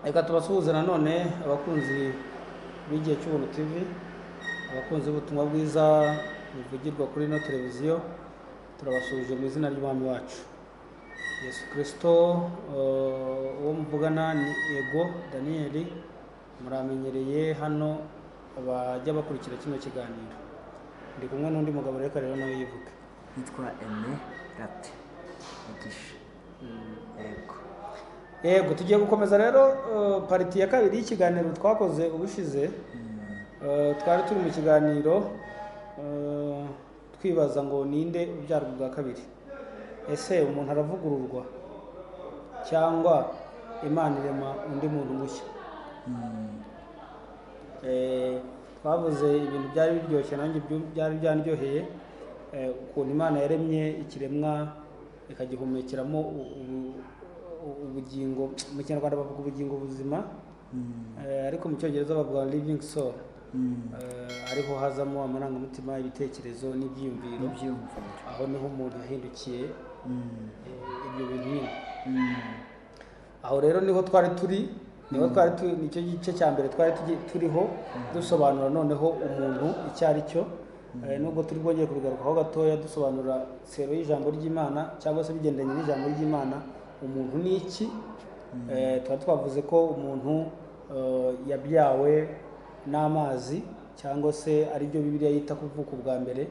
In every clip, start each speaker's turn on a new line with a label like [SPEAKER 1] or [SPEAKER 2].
[SPEAKER 1] Reka tubasuhuze nanone abakunzi b'igihe cy'ubuntu TV, abakunzi b'ubutumwa bwiza bivugirwa kuri ino televiziyo. Turabasuhuje mu izina ry'Umwami wacu Yesu Kristo. Uwo muvugana ni Ego Daniel, muramenyereye hano abajya bakurikira kino kiganiro. Ndi kumwe n'undi mugabo, reka rero nawe yivuge.
[SPEAKER 2] Yitwa Aime Rate Mugisha.
[SPEAKER 1] Yego, tugiye gukomeza rero pariti ya kabiri y'ikiganiro twakoze ubushize. Twari turi mu kiganiro twibaza ngo ninde ubyarwa bwa kabiri. Ese umuntu aravugururwa cyangwa Imana irema undi muntu mushya? Twavuze ibintu byari biryoshye, nanjye byari byanryoheye, ukuntu Imana yaremye ikiremwa ikagihumekeramo ubugingo. Mu Kinyarwanda bavuga ubugingo buzima, ariko mu Cyongereza bavuga living soul. Ariho hazamo amarangamutima, ibitekerezo n'ibyiyumviro. Aho niho umuntu yahindukiye ibyo bintu nyine. Aho rero niho twari turi, nicyo gice cya mbere twari turiho dusobanura noneho umuntu icyo ari cyo. Nubwo turi bwongeye kubigarukaho gatoya dusobanura sero y'ijambo ry'Imana, cyangwa se bigendanye n'ijambo ry'Imana, umuntu ni iki. Twari twavuze ko umuntu yabyawe n'amazi, cyangwa se ari byo Bibiliya yita kuvuka bwa mbere,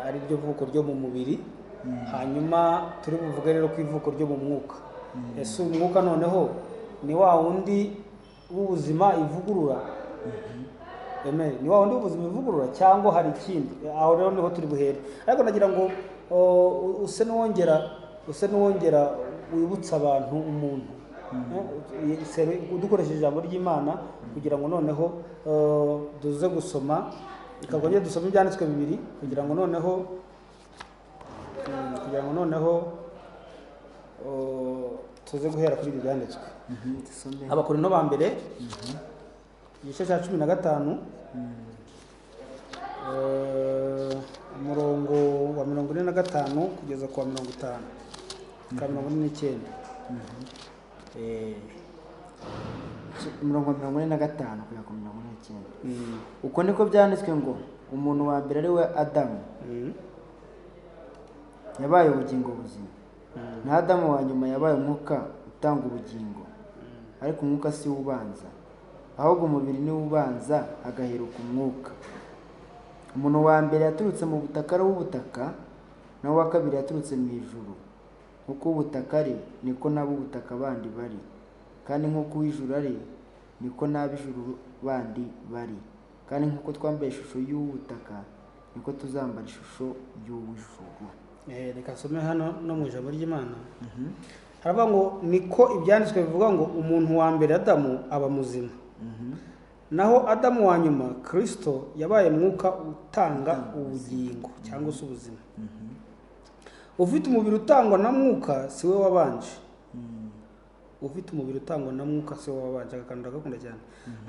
[SPEAKER 1] ari ryo vuko ryo mu mubiri. Hanyuma turi buvuge rero ku ivuko ryo mu mwuka. Ese umwuka noneho ni wa wundi w'ubuzima ivugurura? Ni wa wundi w'ubuzima ivugurura cyangwa hari ikindi? Aho rero niho turi buhere, ariko nagira ngo use n'uwongera wibutsa abantu umuntu dukoresheje ijambo ry'Imana, kugira ngo noneho duze gusoma, ikagomye dusoma ibyanditswe bibiri, kugira ngo noneho tuze guhera kuri ibi byanditswe. Abakorinto ba mbere igice cya 15 umurongo wa 45 kugeza ku wa 50 49.
[SPEAKER 2] Umurongo wa 45 kugeza ku 49. Uko niko byanditswe ngo umuntu wa mbere ari we Adamu yabaye ubugingo buzima, na Adamu wa nyuma yabaye umwuka utanga ubugingo. Ariko umwuka si ubanza, ahubwo umubiri ni ubanza, agaheruka umwuka. Umuntu wa mbere yaturutse mu butaka ari uw'ubutaka, naho uwa kabiri yaturutse mu ijuru. Nk'uko ubutaka ari, niko n'ab'ubutaka bandi bari, kandi nk'uko uw'ijuru ari, niko n'ab'ijuru bandi bari. Kandi nk'uko twambaye ishusho y'uw'ubutaka, niko tuzambara ishusho y'uw'ijuru.
[SPEAKER 1] Reka nsome hano no mu ijambo ry'Imana. Haravuga ngo niko ibyanditswe bivuga ngo umuntu wa mbere Adamu aba muzima, naho Adamu wa nyuma Kristo yabaye mwuka utanga ubugingo cyangwa se ubuzima. Ufite umubiri utangwa na mwuka si we wabanje. Ufite umubiri utangwa na mwuka si we wabanje, akakanda gakunda cyane.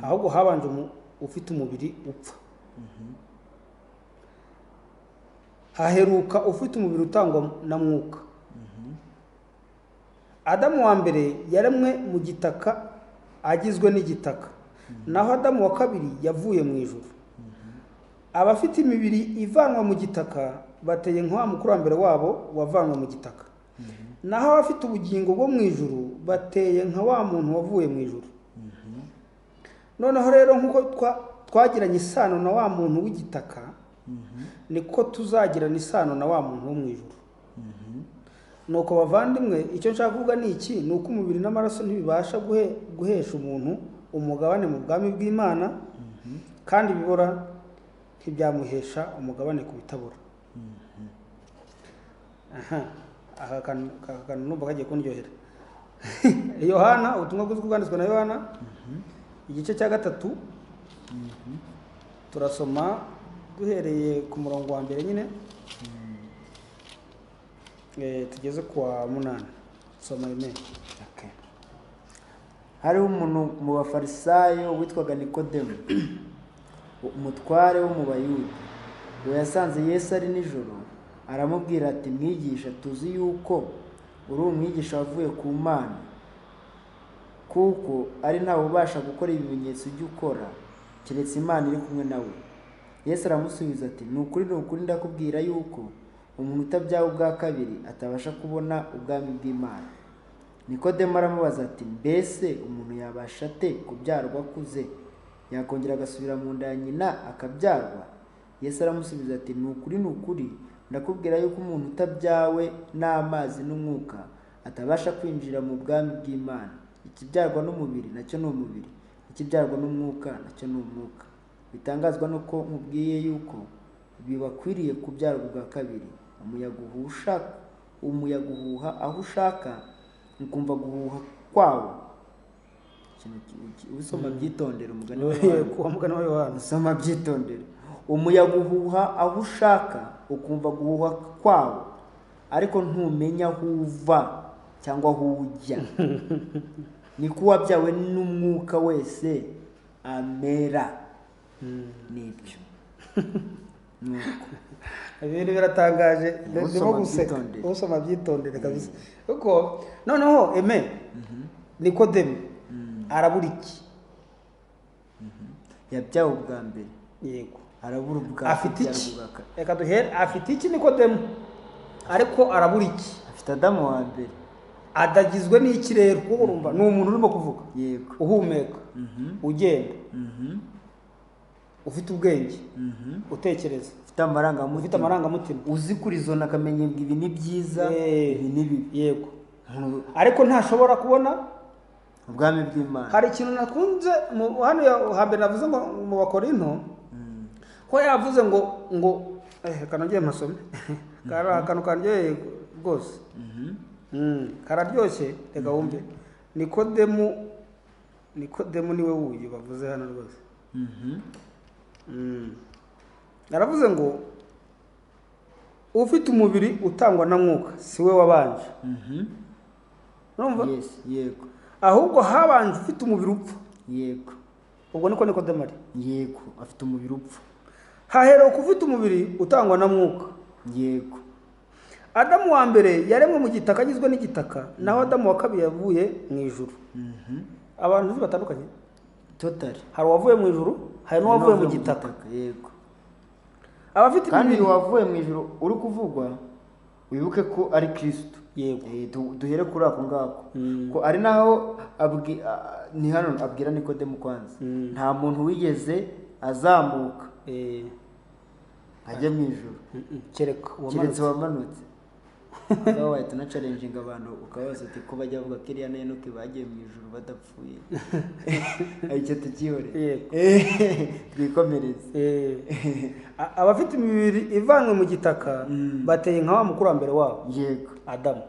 [SPEAKER 1] Ahubwo habanje ufite umubiri upfa. Haheruka ufite umubiri utangwa na mwuka. Adamu wa mbere yaremwe mu gitaka, agizwe n'igitaka, naho Adamu wa kabiri yavuye mu ijuru. Abafite imibiri ivanwa mu gitaka bateye nka wa mukurambere wabo wavanwa mu gitaka, naho abafite ubugingo bwo mu ijuru bateye nka wa muntu wavuye mu ijuru. Noneho rero nk'uko twagiranye isano na wa muntu w'igitaka, niko tuzagirana isano na wa muntu wo mu ijuru. Nuko bavandimwe, icyo nshaka kuvuga ni iki: ni uko umubiri n'amaraso ntibibasha guhesha umuntu umugabane mu bwami bw'Imana, kandi ibibora ntibyamuhesha umugabane ku bitabora. Aha kantu numva kagiye kundyohera. Yohana, ubutumwa bwanditswe na Yohana igice cya 3, turasoma duhereye ku murongo wa mbere nyine tugeze ku wa 8. Soma ime.
[SPEAKER 2] Hariho umuntu mu bafarisayo witwaga Nikodemu, umutware wo mu Bayuda. Uwo yasanze Yesu ari nijoro, aramubwira ati « Mwigisha, tuzi yuko uri umwigisha wavuye ku Mana, kuko ari ntawe ubasha gukora ibimenyetso ujya ukora keretse Imana iri kumwe nawe. Yesu aramusubiza ati, ni ukuri ndakubwira yuko umuntu utabyawe ubwa kabiri atabasha kubona ubwami bw'Imana. Nikodemo aramubaza ati, mbese umuntu yabasha ate kubyarwa akuze? Yakongera agasubira mu nda ya nyina akabyarwa? Yesu aramusubiza ati, ni ukuri ndakubwira yuko umuntu utabyawe n'amazi n'umwuka atabasha kwinjira mu bwami bw'Imana. Ikibyarwa n'umubiri nacyo ni umubiri, ikibyarwa n'umwuka nacyo ni umwuka. Bitangazwa nuko nkubwiye yuko bibakwiriye kubyarwa ubwa kabiri. Umuyaga uhuha aho ushaka, ukumva guhuha kwawo. Usoma byitondera umugani wa Yohana. Usoma byitondera. Umuyaga uhuha aho ushaka, ukumva guhuha kwawo, ariko ntumenya aho uva cyangwa aho ujya. Niko uwabyawe n'umwuka wese amera. Nibyo.
[SPEAKER 1] Ibintu biratangaje. Ndimo guseka. Usoma byitondere kabisa. Kuko noneho Nikodemo arabura iki?
[SPEAKER 2] Yabyawe ubwa mbere.
[SPEAKER 1] Yego.
[SPEAKER 2] Arabura ubwa.
[SPEAKER 1] Afite iki? Reka duhere. Afite iki Nikodemo? Ariko arabura iki?
[SPEAKER 2] Afite Adamu wa mbere.
[SPEAKER 1] Adagizwe n'iki rero? Kuko urumva ni umuntu urimo kuvuga.
[SPEAKER 2] Yego.
[SPEAKER 1] Uhumeka. Ugenda. Ufite ubwenge. Utekereza. Ufite amarangamutima.
[SPEAKER 2] Uzi kurizona akamenya ibi ni byiza, ibi ni bibi.
[SPEAKER 1] Yego. Ariko ntashobora kubona
[SPEAKER 2] ubwami bw'Imana.
[SPEAKER 1] Hari ikintu nakunze hano hambere navuze ngo mu Bakorinto ko yavuze ngo kanongeye masome kara akantu kanjye rwose kararyoshye. Reka wumve. Nikodemo niwe wuyu bavuze hano rwose. Naravuze ngo ufite umubiri utangwa na mwuka siwe wabanje. Urumva?
[SPEAKER 2] Yes, yego.
[SPEAKER 1] Ahubwo habanje ufite umubiri upfa.
[SPEAKER 2] Yego.
[SPEAKER 1] Ubwo niko Nikodemo ari.
[SPEAKER 2] Yego, afite umubiri upfa.
[SPEAKER 1] Hahera ku ufite umubiri utangwa na mwuka.
[SPEAKER 2] Yego.
[SPEAKER 1] Adamu wa mbere yaremwe mu gitaka, agizwe n'igitaka, naho Adamu wa kabiri yavuye mu ijuru. Abantu batandukanye.
[SPEAKER 2] Totally.
[SPEAKER 1] Hari uwavuye mu ijuru, hari n'uwavuye mu gitaka.
[SPEAKER 2] Yego.
[SPEAKER 1] Abafite
[SPEAKER 2] kandi wavuye mu ijuru uri kuvugwa, wibuke ko ari Kristo.
[SPEAKER 1] Yego.
[SPEAKER 2] Duhere kuri ako ngako. Ko ari naho ni hano abwira Nikodemo kwanza. Nta muntu wigeze azamuka ajya mu ijuru keretse wamanutse. Aho wahita na challenging abantu ukabaza uti ko bajya bavuga ko Eliya na Enoki bagiye mu ijuru badapfuye. Icyo tukihore. Twikomereze.
[SPEAKER 1] Abafite imibiri ivanwe mu gitaka bateye nka wa mukurambere wabo.
[SPEAKER 2] Yego.
[SPEAKER 1] Adamu.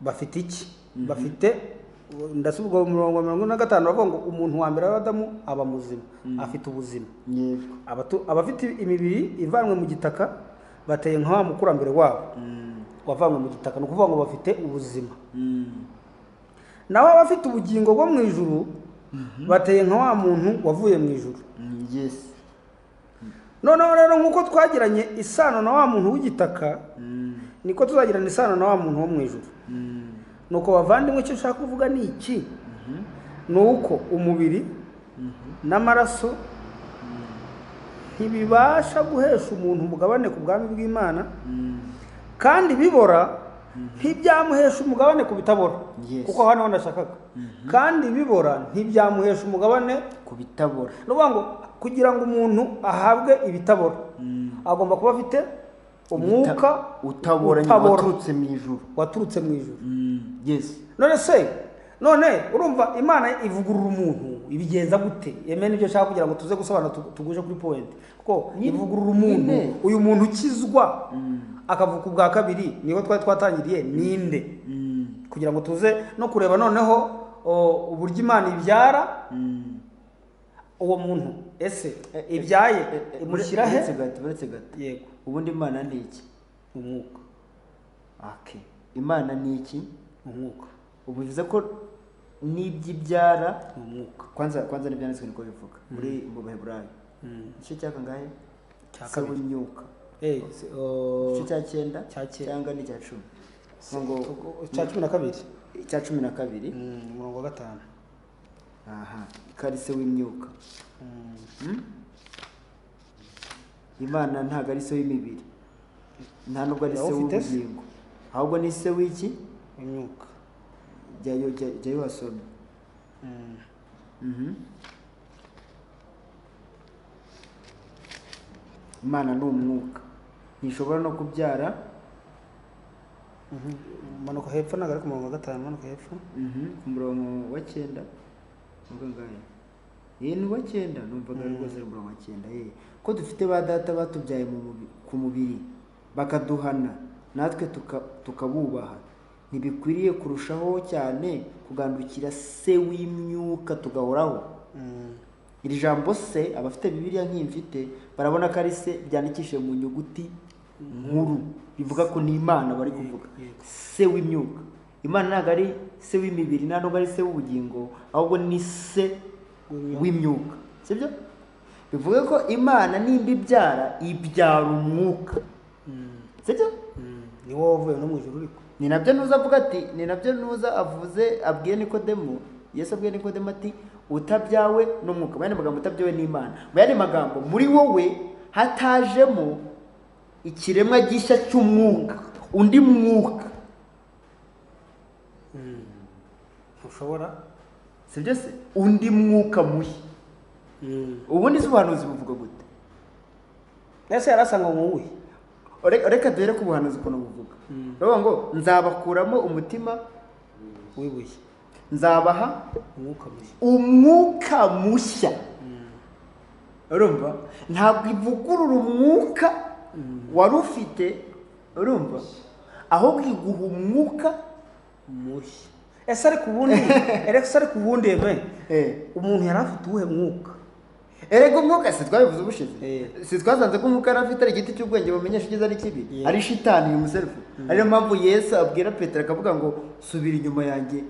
[SPEAKER 1] Bafite iki? Bafite ndasubwa mu 45 bavuga ngo umuntu wa mbere wa Adamu aba muzima, afite ubuzima.
[SPEAKER 2] Yego.
[SPEAKER 1] Abafite imibiri ivanwe mu gitaka bateye nka wa mukurambere wabo. Wavanwe mu gitaka, no kuvuga ngo bafite ubuzima. Naho abafite ubugingo bwo mu ijuru bateye nka wa muntu wavuye mu ijuru.
[SPEAKER 2] Yes.
[SPEAKER 1] Noneho rero nkuko twagiranye isano na wa muntu w'igitaka, niko tuzagirana isano na wa muntu wo mu ijuru. Nuko bavandimwe, icyo nshaka kuvuga ni iki? Nuko umubiri n'amaraso ntibibasha guhesha umuntu umugabane ku bwami bw'Imana, kandi bibora ntibyamuhesha umugabane ku bitabora. Kuko hano ndashakaga. Kandi bibora ntibyamuhesha umugabane
[SPEAKER 2] ku bitabora.
[SPEAKER 1] Nuvuga ngo kugira ngo umuntu ahabwe ibitabora agomba kuba afite umwuka
[SPEAKER 2] utaboranye waturutse mu ijuru. Yes.
[SPEAKER 1] None urumva Imana ivugurura umuntu ibigenza gute? Yemene ibyo shaka kugira ngo tuze gusobanura tuguje kuri point. Kuko ivugurura umuntu, uyu muntu ukizwa akavuka ubwa kabiri, niho twatangiriye ninde? Kugira ngo tuze no kureba noneho uburyo Imana ibyara uwo muntu. Ese ibyaye imushyira he?
[SPEAKER 2] Buretse gato.
[SPEAKER 1] Yego.
[SPEAKER 2] Ubundi Imana ni iki?
[SPEAKER 1] Umwuka.
[SPEAKER 2] Okay. Imana ni iki?
[SPEAKER 1] Umwuka.
[SPEAKER 2] Ubivuze ko n'iby'ibyara
[SPEAKER 1] umwuka.
[SPEAKER 2] Kwanza n'ibyanditswe niko bivuga muri mu Baheburayo. Igice cya kangahe? Cya kabiri. Imyuka. Igice cya 9 cyangwa ni cya 10? ngo
[SPEAKER 1] cya 12
[SPEAKER 2] cya 12
[SPEAKER 1] umurongo wa 5.
[SPEAKER 2] aha karise w'imyuka. Imana ntabwo ari se w'imibiri, nta nubwo ari se w'ubugingo, ahubwo ni se w'iki?
[SPEAKER 1] Imyuka.
[SPEAKER 2] jyayo wasomye. Imana ni umwuka, ntishobora no kubyara.
[SPEAKER 1] Manuka hepfo ntabwo ari ku murongo wa 5, manuka hepfo
[SPEAKER 2] ku murongo wa 9 nuvuga ngahe ni wa 9 numvaga rwose ari umurongo wa 9 ko dufite ba data batubyaye ku mubiri bakaduhana natwe tukabubaha, ntibikwiriye kurushaho cyane kugandukira se w'imyuka tugahoraho. Iri jambo se abafite Bibiliya nk'imfite barabona ko ari se byandikishije mu nyuguti nkuru, bivuga ko ni Imana bari kuvuga. Se w'imyuka, Imana ntabwo ari se w'imibiri, ntabwo ari se w'ubugingo, ahubwo ni se w'imyuka, sibyo? Bivuga ko Imana nimba ibyara umwuka, sibyo?
[SPEAKER 1] ni wowe uvuye no mu ijuru ariko
[SPEAKER 2] ni nabyo nuza avuga ati, ni nabyo nuza avuze abwiye Nikodemo. Yesu abwiye Nikodemo ati utabyawe n'umwuka, bayane magambo utabyawe n'Imana, bayane magambo muri wowe hatajemo ikiremwa gishya cy'umwuka, undi mwuka.
[SPEAKER 1] ushobora
[SPEAKER 2] sibyo se? Undi mwuka mushya. Ubundi ubuhanuzi buvuga gute?
[SPEAKER 1] ese yarasanga wowe
[SPEAKER 2] reka duhere ku buhanuzi ukuntu buvuga. Bavuga ngo nzabakuramo umutima
[SPEAKER 1] w'ibuye,
[SPEAKER 2] nzabaha
[SPEAKER 1] umwuka
[SPEAKER 2] mushya. Urumva? Ntabwo ivugurura umwuka wari ufite, urumva, ahubwo iguha umwuka
[SPEAKER 1] mushya. Ese ariko ubundi umuntu yari afite uwuhe mwuka?
[SPEAKER 2] Erega umwuka si twabivuze ubushize, si twasanze ko umwuka yari afite ari igiti cy'ubwenge bumenyesha icyiza n'ikibi, ari shitani himself. Ariyo mpamvu Yesu abwira Petero akavuga ngo subira inyuma yanjye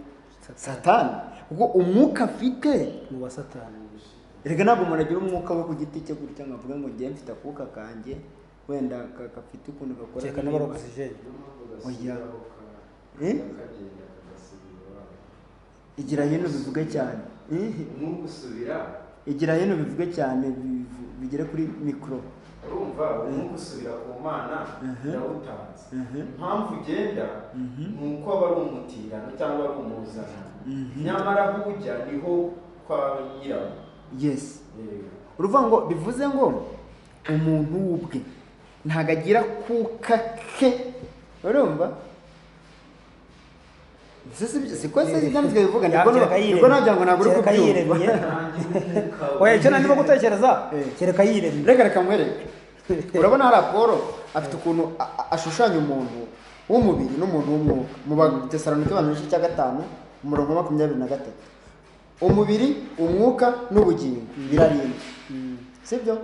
[SPEAKER 2] Satani, kuko umwuka afite
[SPEAKER 1] mu wa Satani.
[SPEAKER 2] Erega ntabwo umuntu agira umwuka we ku giti cye gutya ngo avuge ngo ngiye mfite akuka kanjye wenda gafite ukuntu gakora.
[SPEAKER 1] Cyeka n'abari oxygen.
[SPEAKER 2] Oya. Igira hino bivuge cyane.
[SPEAKER 3] Umwuka usubira.
[SPEAKER 2] Igira hino bivuge cyane bigere kuri mikro.
[SPEAKER 3] Urumva umwuka usubira ku Mana yawutanze. Impamvu ugenda nuko aba ari umutirano cyangwa ari umuzana. Nyamara aho ujya niho kwa nyirawo.
[SPEAKER 2] Yes. Uruvuga ngo bivuze ngo umuntu ubwe ntago agira kuka ke. Urumva? Siko se ndamutse bivuga niko najya ngo nagure kubyumva.
[SPEAKER 1] Oya cyane ndimo gutekereza kereka yiremye.
[SPEAKER 2] Reka mwereke. Urabona hari Apollo afite ukuntu ashushanya umuntu w'umubiri n'umuntu w'umwuka. Mu Batesalonike 5:5 umurongo 23. Umubiri, umwuka n'ubugingo birarinda. Sibyo?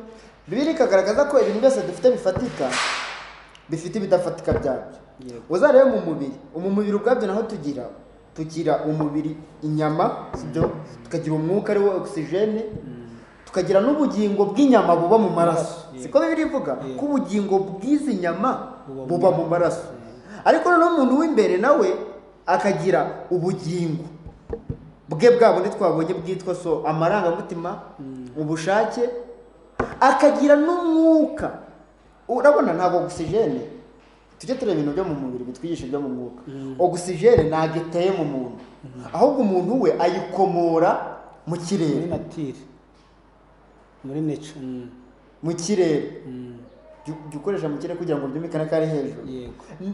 [SPEAKER 2] Bibiliya ikagaragaza ko ibintu byose dufite bifatika bifite ibidafatika byabyo. Uzarebe mu mubiri ubwabyo naho tugira umubiri inyama, sibyo? Tukagira umwuka ari wo oxygen, tukagira n'ubugingo bw'inyama buba mu maraso. Siko Bibiliya ivuga ko ubugingo bw'izi nyama buba mu maraso. Ariko noneho umuntu w'imbere nawe akagira ubugingo bwe bwabo twabonye bwitwa so amarangamutima, ubushake, akagira n'umwuka. Urabona ntabwo oxygen, tujye tureba ibintu byo mu mubiri bitwigisha byo mu mwuka. Oxygen ntabwo iteye mu muntu, ahubwo umuntu we ayikomora mu kirere,
[SPEAKER 1] muri nature,
[SPEAKER 2] mu kirere. Ukoresha mu kirere kugira ngo byumvikane ko ari hejuru.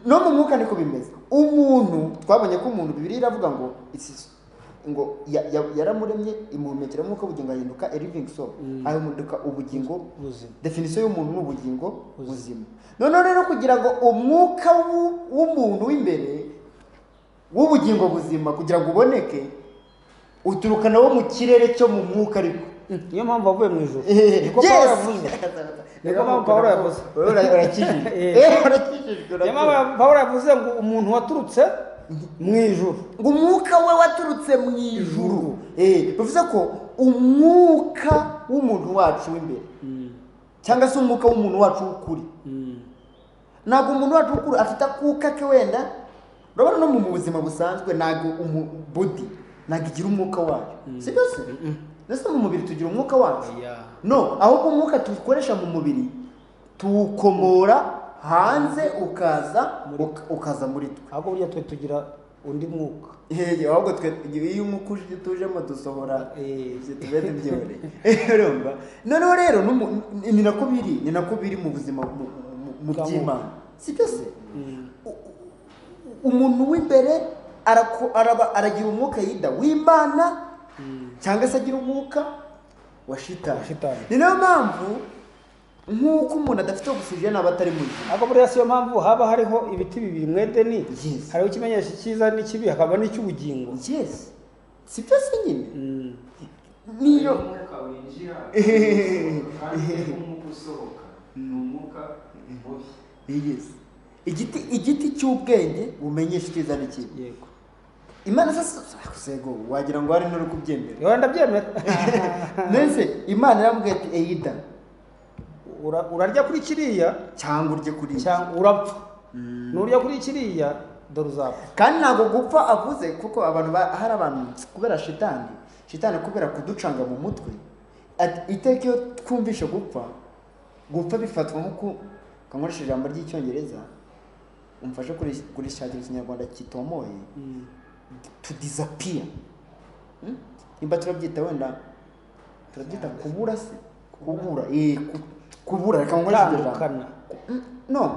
[SPEAKER 2] No mu mwuka niko bimeze. Umuntu twabonye ko umuntu Bibiliya iravuga ngo yaramuremye imuhumekera mwuka ubugingo ahinduka a living soul, ahinduka ubugingo buzima. Definition y'umuntu n'ubugingo buzima. Noneho rero kugira ngo umwuka w'umuntu w'imbere w'ubugingo buzima kugira ngo uboneke uturuka nawo mu kirere cyo mu mwuka. Ariko
[SPEAKER 1] niyo mpamvu wavuye mu ijuru. Niko Pawulo yavuze. Niyo mpamvu Pawulo yavuze. Niyo mpamvu Pawulo yavuze ngo umuntu waturutse mu ijuru,
[SPEAKER 2] ngo umwuka we waturutse mu ijuru. Bivuze ko umwuka w'umuntu wacu w'imbere cyangwa se umwuka w'umuntu wacu w'ukuri, ntabwo umuntu wacu w'ukuri afite akuka ke wenda urabona no mu buzima busanzwe ntabwo body ntabwo igira umwuka wayo si byo se ndetse mu mubiri tugira umwuka wacu no ahubwo umwuka tuwukoresha mu mubiri tuwukomora hanze ukaza muri twe
[SPEAKER 1] ahubwo burya twe tugira undi mwuka
[SPEAKER 2] ahubwo twe iyo umwuka uje tujemo dusohora tube tubyore urumva noneho rero ni nako biri mu buzima mu by'Imana si byo se umuntu w'imbere aragira umwuka yida w'Imana cyangwa se agira umwuka wa shitani ni nayo mpamvu nk'uko umuntu adafite ogisijeni aba atari muzima
[SPEAKER 1] ahubwo buriya siyo mpamvu haba hariho ibiti bibiri mu Edeni hariho ikimenyesha icyiza n'ikibi hakaba n'icy'ubugingo
[SPEAKER 2] si byo se nyine niyo
[SPEAKER 3] umwuka winjira kandi umwuka usohoka ni umwuka mubi
[SPEAKER 2] igiti cy'ubwenge bumenyesha icyiza n'ikibi
[SPEAKER 1] yego
[SPEAKER 2] Imana sego wagira ngo hari n'uri kubyemera
[SPEAKER 1] ndabyemera
[SPEAKER 2] nese Imana iramubwiye ati Eyida
[SPEAKER 1] urarya kuri kiriya
[SPEAKER 2] cyangwa urye kuri
[SPEAKER 1] cyangwa urapfa nurya kuri kiriya dore uzapfa
[SPEAKER 2] kandi ntabwo gupfa avuze kuko hari abantu kubera shitani kubera kuducanga mu mutwe iteka iyo twumvishe gupfa bifatwa nk'uko kankoresha ijambo ry'icyongereza umfashe kurishakira ikinyarwanda kitomoye to disappear nimba turabyita wenda turabyita kubura se kubura reka nkoresha ijambo no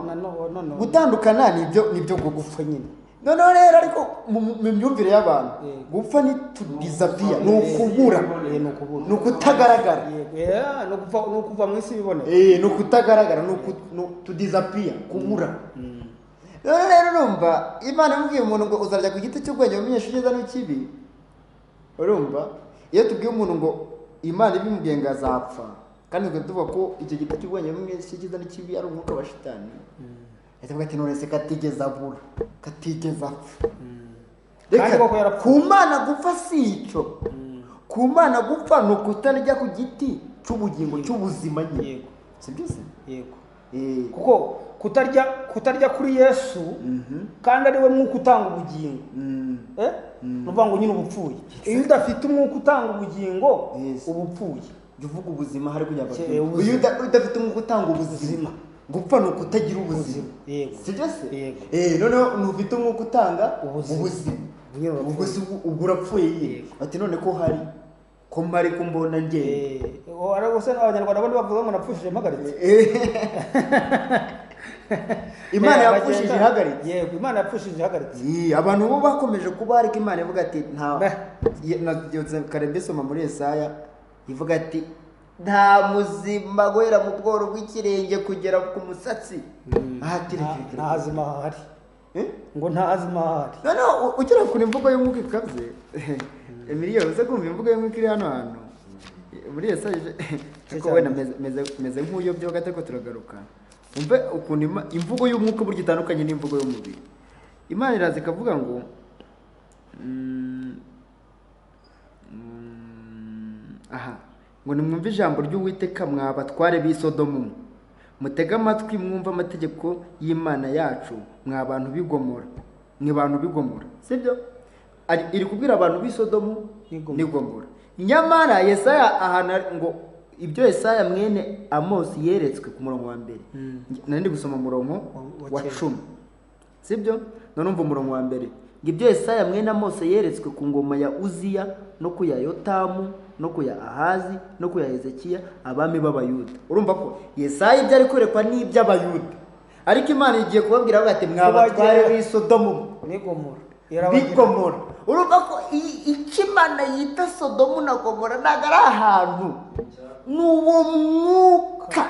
[SPEAKER 2] gutandukana nibyo gupfa nyine noneho rero ariko mu myumvire y'abantu gupfa ni to disappear ni ukubura ni ukutagaragara
[SPEAKER 1] ni ukuva mu isi biboneye
[SPEAKER 2] ni ukutagaragara ni to disappear kubura rero urumva Imana imubwiye umuntu ngo uzarya ku giti cy'ubwenge bumenyesha icyiza n'ikibi urumva iyo tubwiye umuntu ngo Imana ibimubwiye ngo azapfa kandi tuvuga ko icyo giti cy'ubwenge bumenyesha icyiza n'ikibi ari umwuka wa shitani tuvuga ati none se katigeze apfa reka ku Mana gupfa si icyo ku Mana gupfa ni ukutarya ku giti cy'ubugingo cy'ubuzima nyine si byose
[SPEAKER 1] yego kuko kutarya kuri Yesu kandi ari we mwuka utanga ubugingo nuvuga ngo nyine ubupfuye iyo udafite umwuka utanga ubugingo uba upfuye
[SPEAKER 2] jya uvuga ubuzima hari kugira ngo iyo udafite umwuka utanga ubuzima gupfa ni ukutagira ubuzima si byo se noneho ntufite umwuka utanga ubuzima ubwo urapfuye ye ati none ko hari ko mpari ko mbona ngende
[SPEAKER 1] abanyarwanda bandi bavuga ngo napfushije mpagaritse
[SPEAKER 2] Imana yapfushije ihagaritse
[SPEAKER 1] yego Imana yapfushije ihagaritse
[SPEAKER 2] abantu bo bakomeje kuba ariko Imana ivuga ati nta karembe soma muri Yesaya ivuga ati nta muzima guhera mu bworo bw'ikirenge kugera ku musatsi
[SPEAKER 1] nta hazima hahari ngo nta hazima hahari
[SPEAKER 2] noneho ukira kuri imvugo y'umwuka ikaze Emilio uze kumva imvugo y'umwuka iri hano hantu muri Yesaya ariko wenda meze nk'uyobye gato ko turagaruka umve ukuntu imvugo y'umwuka buryo itandukanye n'imvugo y'umubiri Imana iraza ikavuga ngo ngo nimwumve ijambo ry'Uwiteka mwa batware b'i Sodomu mutega amatwi mwumva amategeko y'Imana yacu mwa bantu b'Igomora sibyo iri kubwira abantu b'i Sodomu n'Igomora nyamara Yesaya ahana ngo ibyo Yesaya mwene Amosi yeretswe ku murongo wa mbere nandi gusoma umurongo wa 10 sibyo none umva umurongo wa mbere ngibyo Yesaya mwene Amosi yeretswe ku ngoma ya Uziya no ku ya Yotamu no ku ya Ahazi no ku ya Hezekiya abami b'Abayuda urumva ko Yesaya ibyo ari kwerekwa n'iby'Abayuda ariko Imana igiye kubabwira bati mwabatware b'i Sodomu n'Igomora urumva ko Imana yita Sodomu na Gomora ntabwo ari ahantu n'uwo mwuka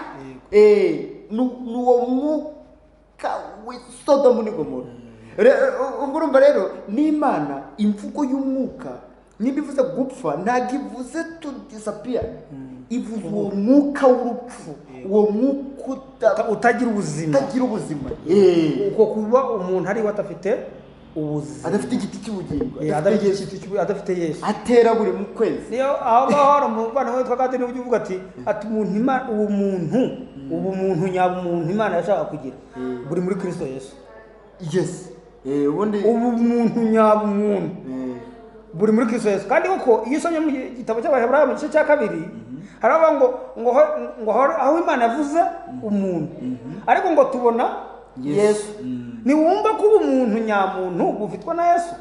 [SPEAKER 2] n'uwo mwuka w'Isodomu n'Igomora urumva rero n'Imana imvugo y'umwuka niba ivuze gupfa ntabwo ivuze to disappear ivuze uwo mwuka w'urupfu uwo mwuka
[SPEAKER 1] utagira ubuzima
[SPEAKER 2] uko
[SPEAKER 1] kuba umuntu ariwe adafite ubuzima
[SPEAKER 2] adafite igiti cy'ubugingo
[SPEAKER 1] adafite Yesu
[SPEAKER 2] atera buri mu kwezi
[SPEAKER 1] niyo aho ngaho hari umuvana witwa kandi n'uburyo uvuga ati ubumuntu nyabumuntu Imana yashaka kugira buri muri Kristo Yesu
[SPEAKER 2] ubundi
[SPEAKER 1] ubumuntu nyabumuntu buri muri Kristo Yesu. kandi koko iyo usomye mu gitabo cy'Abaheburayo mu gice cya 2 haravuga ngo aho Imana yavuze umuntu ariko ngo tubona Yesu. Niwumva ko ubumuntu nyamuntu bufitwa na Yesu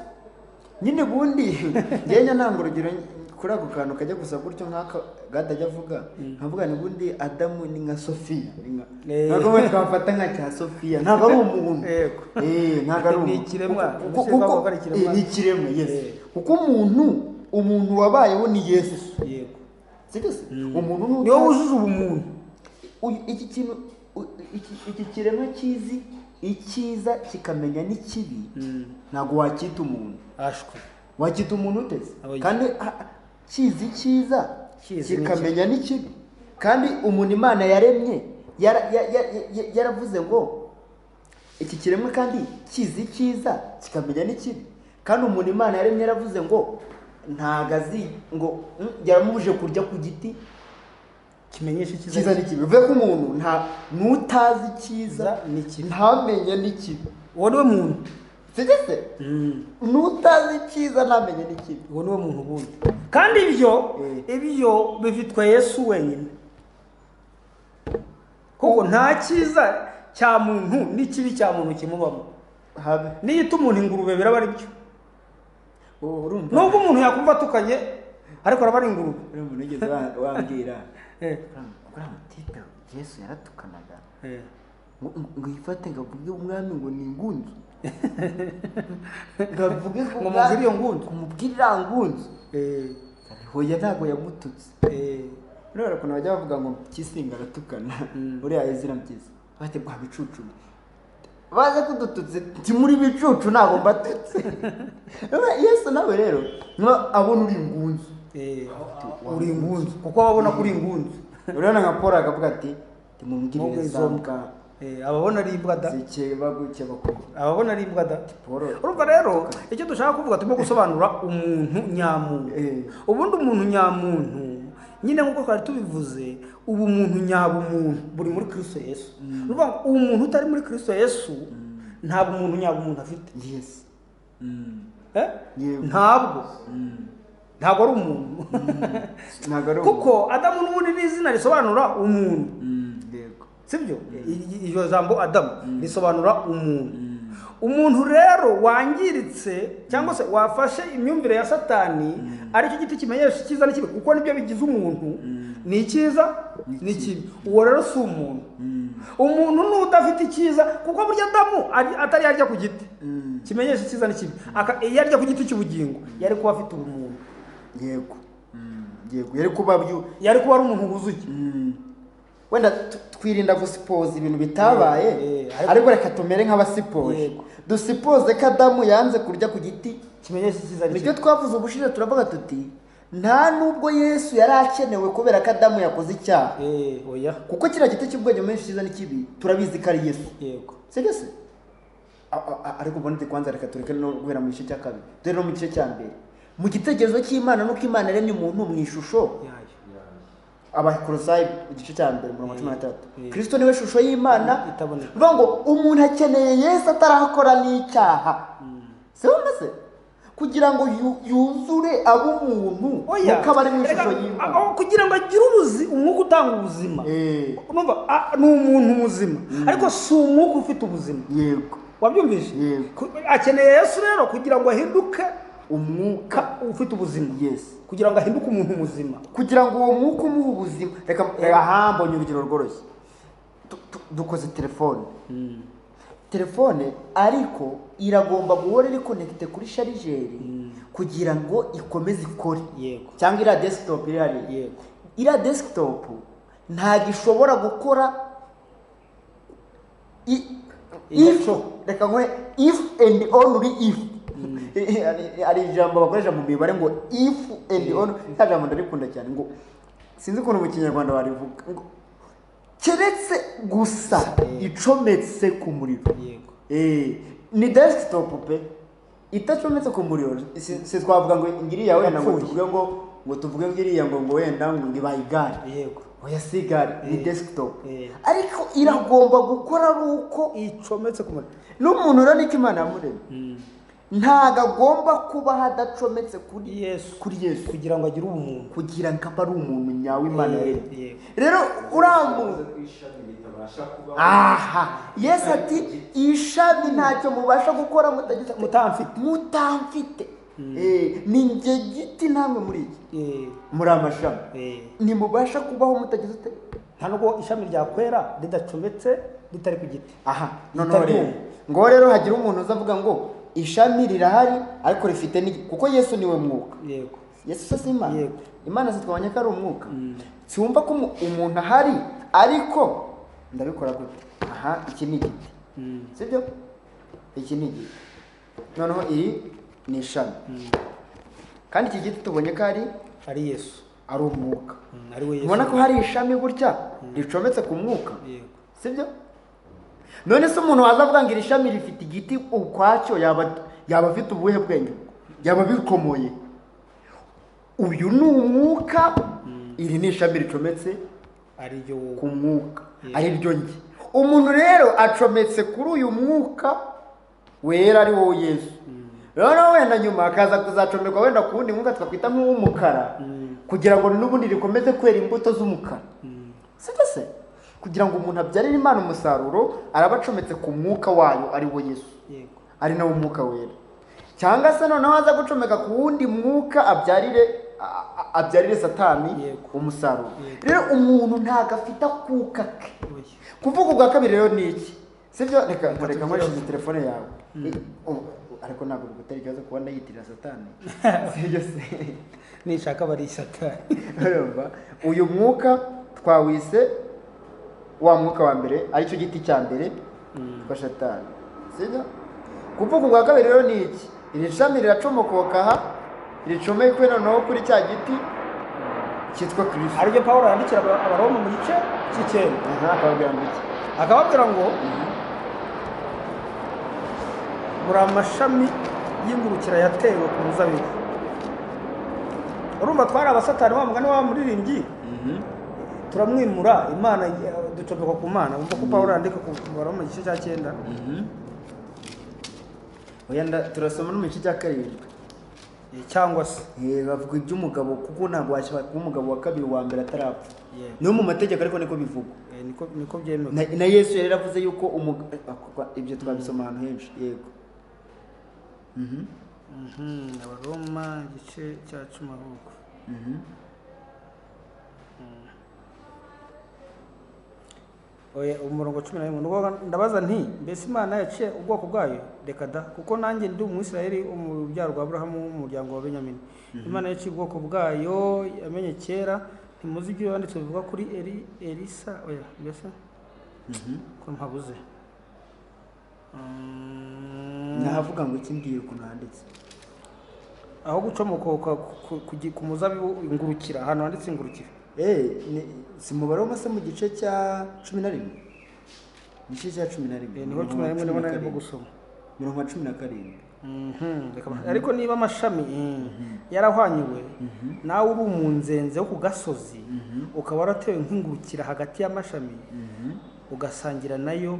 [SPEAKER 2] nyine bundi ngenya ntango urugero kuri ako kantu kajya gusa gutyo nk'aka gatajya avuga nkavuga ni bundi Adamu ni nka Sofiya ntabwo we twafata nka cya Sofiya ntabwo ari umuntu ntabwo ari umuntu ni ikiremwa kuko umuntu wabayeho ni Yesu umuntu
[SPEAKER 1] niwe wujuje ubumuntu.
[SPEAKER 2] iki kintu iki kiremwa kizi icyiza kikamenya n'ikibi ntabwo wakita umuntu wakita umuntu uteze kandi kizi icyiza kikamenya n'ikibi kandi umuntu Imana yaremye yaravuze ngo iki kiremwa kandi kizi icyiza kikamenya n'ikibi kandi umuntu Imana yaremye yaravuze ngo ntagazi ngo yaramubuje kurya ku giti
[SPEAKER 1] kimenyesha
[SPEAKER 2] icyiza n'ikibi uve ko umuntu n'utazi icyiza ntamenye n'ikibi
[SPEAKER 1] uwo niwe muntu
[SPEAKER 2] sigese n'utazi icyiza ntamenye n'ikibi
[SPEAKER 1] uwo niwe muntu ubundi. kandi ibyo bifitwa Yesu wenyine kuko nta cyiza cya muntu n'ikibi cya muntu kimubamo. niyita umuntu ingurube biraba ari byo nubwo umuntu yakumva atukanye ariko araba ari ingurube.
[SPEAKER 2] nigeze wambwira uriya mutipe Yesu yaratukanaga ngo yifate ngo avuge umwami ngo ni ingunzu ngo avuge ngo
[SPEAKER 1] umubwire iyo ngunzu
[SPEAKER 2] umubwire iriya ngunzu hoya ntabwo yamututse rero ukuntu bajya bavuga ngo Kisinga aratukana uriya Ezira Mpyisi bate bwa bicucu baze kudututse nti muri bicucu ntabwo mbatutse Yesu nawe rero abona uri ingunzu
[SPEAKER 1] uri ingunzu kuko wabona kuri ingunzu
[SPEAKER 2] urabona nka Paul akavuga ati timumugirire zambwa
[SPEAKER 1] ababona ari imbwa da ababona ari imbwa da. urumva rero icyo dushaka kuvuga turimo gusobanura umuntu nyamuntu. ubundi umuntu nyamuntu nyine nk'uko twari tubivuze ubumuntu nyabumuntu buri muri Kristo Yesu. urumva umuntu utari muri Kristo Yesu ntabwo umuntu nyabumuntu afite. ntabwo ari umuntu kuko Adamu n'ubundi ni izina risobanura umuntu sibyo iryo jambo Adamu risobanura umuntu. umuntu rero wangiritse cyangwa se wafashe imyumvire ya Satani aricyo giti kimenyesha icyiza n'ikibi kuko nibyo bigize umuntu ni icyiza n'ikibi. uwo rero si umuntu. umuntu n'udafite icyiza kuko burya Adamu atari yarya ku giti kimenyesha icyiza n'ikibi iyo yarya ku giti cy'ubugingo yari kuba afite ubumuntu.
[SPEAKER 2] yego yari kuba
[SPEAKER 1] ari umuntu wuzuye.
[SPEAKER 2] wenda twirinda gusipoza ibintu bitabaye ariko reka tumere nk'abasipoje dusipoze ko Adamu yanze kurya ku giti
[SPEAKER 1] kimenyesha icyiza n'ikibi.
[SPEAKER 2] nicyo twavuze ubushize turavuga tuti nta nubwo Yesu yari akenewe kubera ko Adamu yakoze icyaha kuko kiriya giti cy'ubwenge kimenyesha icyiza n'ikibi turabizi ko ari Yesu sibyo se ariko ubundi kwanza reka tureke no guhera mu gice cya 2 dore no mu gice cya 1 mu gitekerezo cy'Imana nuko Imana yaremye umuntu mu ishusho Abakolosayi igice cya 1:13 Kristo niwe shusho y'Imana itaboneka ngo umuntu akeneye Yesu atarakora n'icyaha se kugira ngo yuzure abumuntu ukaba ari mu ishusho y'Imana
[SPEAKER 1] kugira ngo agire umwuka utanga ubuzima. urumva ni umuntu muzima ariko si umwuka ufite ubuzima.
[SPEAKER 2] yego
[SPEAKER 1] wabyumvise akeneye Yesu rero kugira ngo ahinduke umwuka ufite ubuzima. kugira ngo ahinduke umuntu muzima
[SPEAKER 2] kugira ngo uwo mwuka umuhe ubuzima. reka mbonye urugero rworoshye dukoze telefone ariko iragomba guhora iri connecte kuri sharijeri kugira ngo ikomeze ikore cyangwa iriya desktop iriya desktop ntabwo ishobora gukora reka nkore if and only if ari ijambo bakoresha mu mibare ngo if and only nta jambo ndarikunda cyane ngo sinzi ukuntu mu Kinyarwanda barivuga ngo keretse gusa icometse ku muriro. ni desktop pe itacometse ku muriro si twavuga ngo ngiriya wenda ngo tuvuge ngo ngiriya ngo wenda ngo ibaye igare oya sigari ni desktop ariko iragomba gukora ari uko
[SPEAKER 1] icometse ku muriro.
[SPEAKER 2] n'umuntu rero niko Imana yamuremye ntago agomba kuba hadacometse kuri Yesu
[SPEAKER 1] kugira ngo agire ubumuntu,
[SPEAKER 2] kugira ngo abe ari umuntu nyawe Imana yaremye. Rero urambuze Yesu ati ishami ntacyo mubasha gukora mutamfite ni njye giti namwe muri iki muri amashami ntimubasha kubaho mutagize
[SPEAKER 1] nta nubwo ishami ryakwera ridacometse ritari ku giti.
[SPEAKER 2] noneho rero ngo rero hagira umuntu uzavuga ngo ishami rirahari ariko rifite kuko Yesu niwe mwuka.
[SPEAKER 1] Yego,
[SPEAKER 2] Yesu si Imana. Imana twabonye ko ari umwuka. Siwumva ko umuntu ahari ariko ndabikora gute? Iki ni igiti, sibyo? Iki ni igiti, noneho iri ni ishami, kandi iki giti tubonye ko
[SPEAKER 1] ari Yesu,
[SPEAKER 2] ari umwuka.
[SPEAKER 1] Ari we Yesu.
[SPEAKER 2] Ubona ko hari ishami gutya ricometse ku mwuka, sibyo? None se umuntu wazavuga ngo iri shami rifite igiti ukwacyo yaba afite ubuhe bwenge? Yaba bikomoye. Uyu ni umwuka, iri ni ishami ricometse
[SPEAKER 1] ari ryo
[SPEAKER 2] ku mwuka, ari ryo njye. Umuntu rero acometse kuri uyu mwuka wera ari wowe Yesu. Rero wenda nyuma akaza kuzacomerwa wenda ku wundi mwuka twakwita nk'uw'umukara kugira ngo n'ubundi rikomeze kwera imbuto z'umukara. Sibyo se? Kugira ngo umuntu abyarire Imana umusaruro arabacometse ku mwuka wayo ari wo Yesu, ari nawo mwuka wera. Cyangwa se noneho aza gucomeka ku wundi mwuka abyarire Satani umusaruro. Rero umuntu ntago afite akuka ke. Kuvuga ubwa kabiri rero ni iki? Sibyo? Reka nkoresheje telefone yawe ariko ntabwo gutera ikibazo kuba ndayitirira Satani. Sibyo se?
[SPEAKER 1] Nishaka bari Satani.
[SPEAKER 2] Urumva uyu mwuka twawise wa mwuka wa mbere aricyo giti cya mbere kwa Satani, sibyo? Kuvuga ubwa kabiri rero ni iki? Iri shami riracomokoka ricomekwe noneho kuri cya giti cyitwa Kristo.
[SPEAKER 1] Aribyo Pawulo yandikira Abaroma mu gice cy'icyenda. Akababwira ngo muri amashami y'ingurukira yatewe ku muzabibu. Urumva twari abasatani wa mugani wa muririmbyi, turamwimura Imana ducomeka ku Mana. Umva ko Pawulo yandika ku Baroma mu gice cya 9.
[SPEAKER 2] Turasoma no mu gice cya 7
[SPEAKER 1] cyangwa se
[SPEAKER 2] bavuga iby'umugabo kuko ntabwo washobora kuba umugabo wa kabiri wa mbere atarapfa. Niyo mu mategeko ariko niko bivugwa,
[SPEAKER 1] niko byemewe.
[SPEAKER 2] Na Yesu yari yaravuze yuko ibyo twabisoma ahantu henshi. Yego.
[SPEAKER 1] Abaroma igice cya 10 ahubwo. Umurongo 11 ndabaza nti mbese Imana yaciye ubwoko bwayo? Reka da, kuko nanjye ndi Umwisirayeli mu byaro rwa Aburahamu mu muryango wa Benyamini. Imana yaciye ubwoko bwayo yamenye kera. Ntimuzi ibyo yanditse bivuga kuri Elisa mbese ko mpabuze
[SPEAKER 2] nahavuga ngo iki mbwira ukuntu handitse
[SPEAKER 1] aho gucomokoka ku muzabibu ingurukira, ahantu handitse ingurukira.
[SPEAKER 2] Si mu Baroma se mu gice cya 11? Igice cya 11
[SPEAKER 1] niho 11 ndabona arimo gusoma
[SPEAKER 2] mirongo 17.
[SPEAKER 1] Ariko niba amashami yarahwanyuwe nawe uri umunzenze wo ku gasozi ukaba waratewe nk'ingurukira hagati y'amashami ugasangira nayo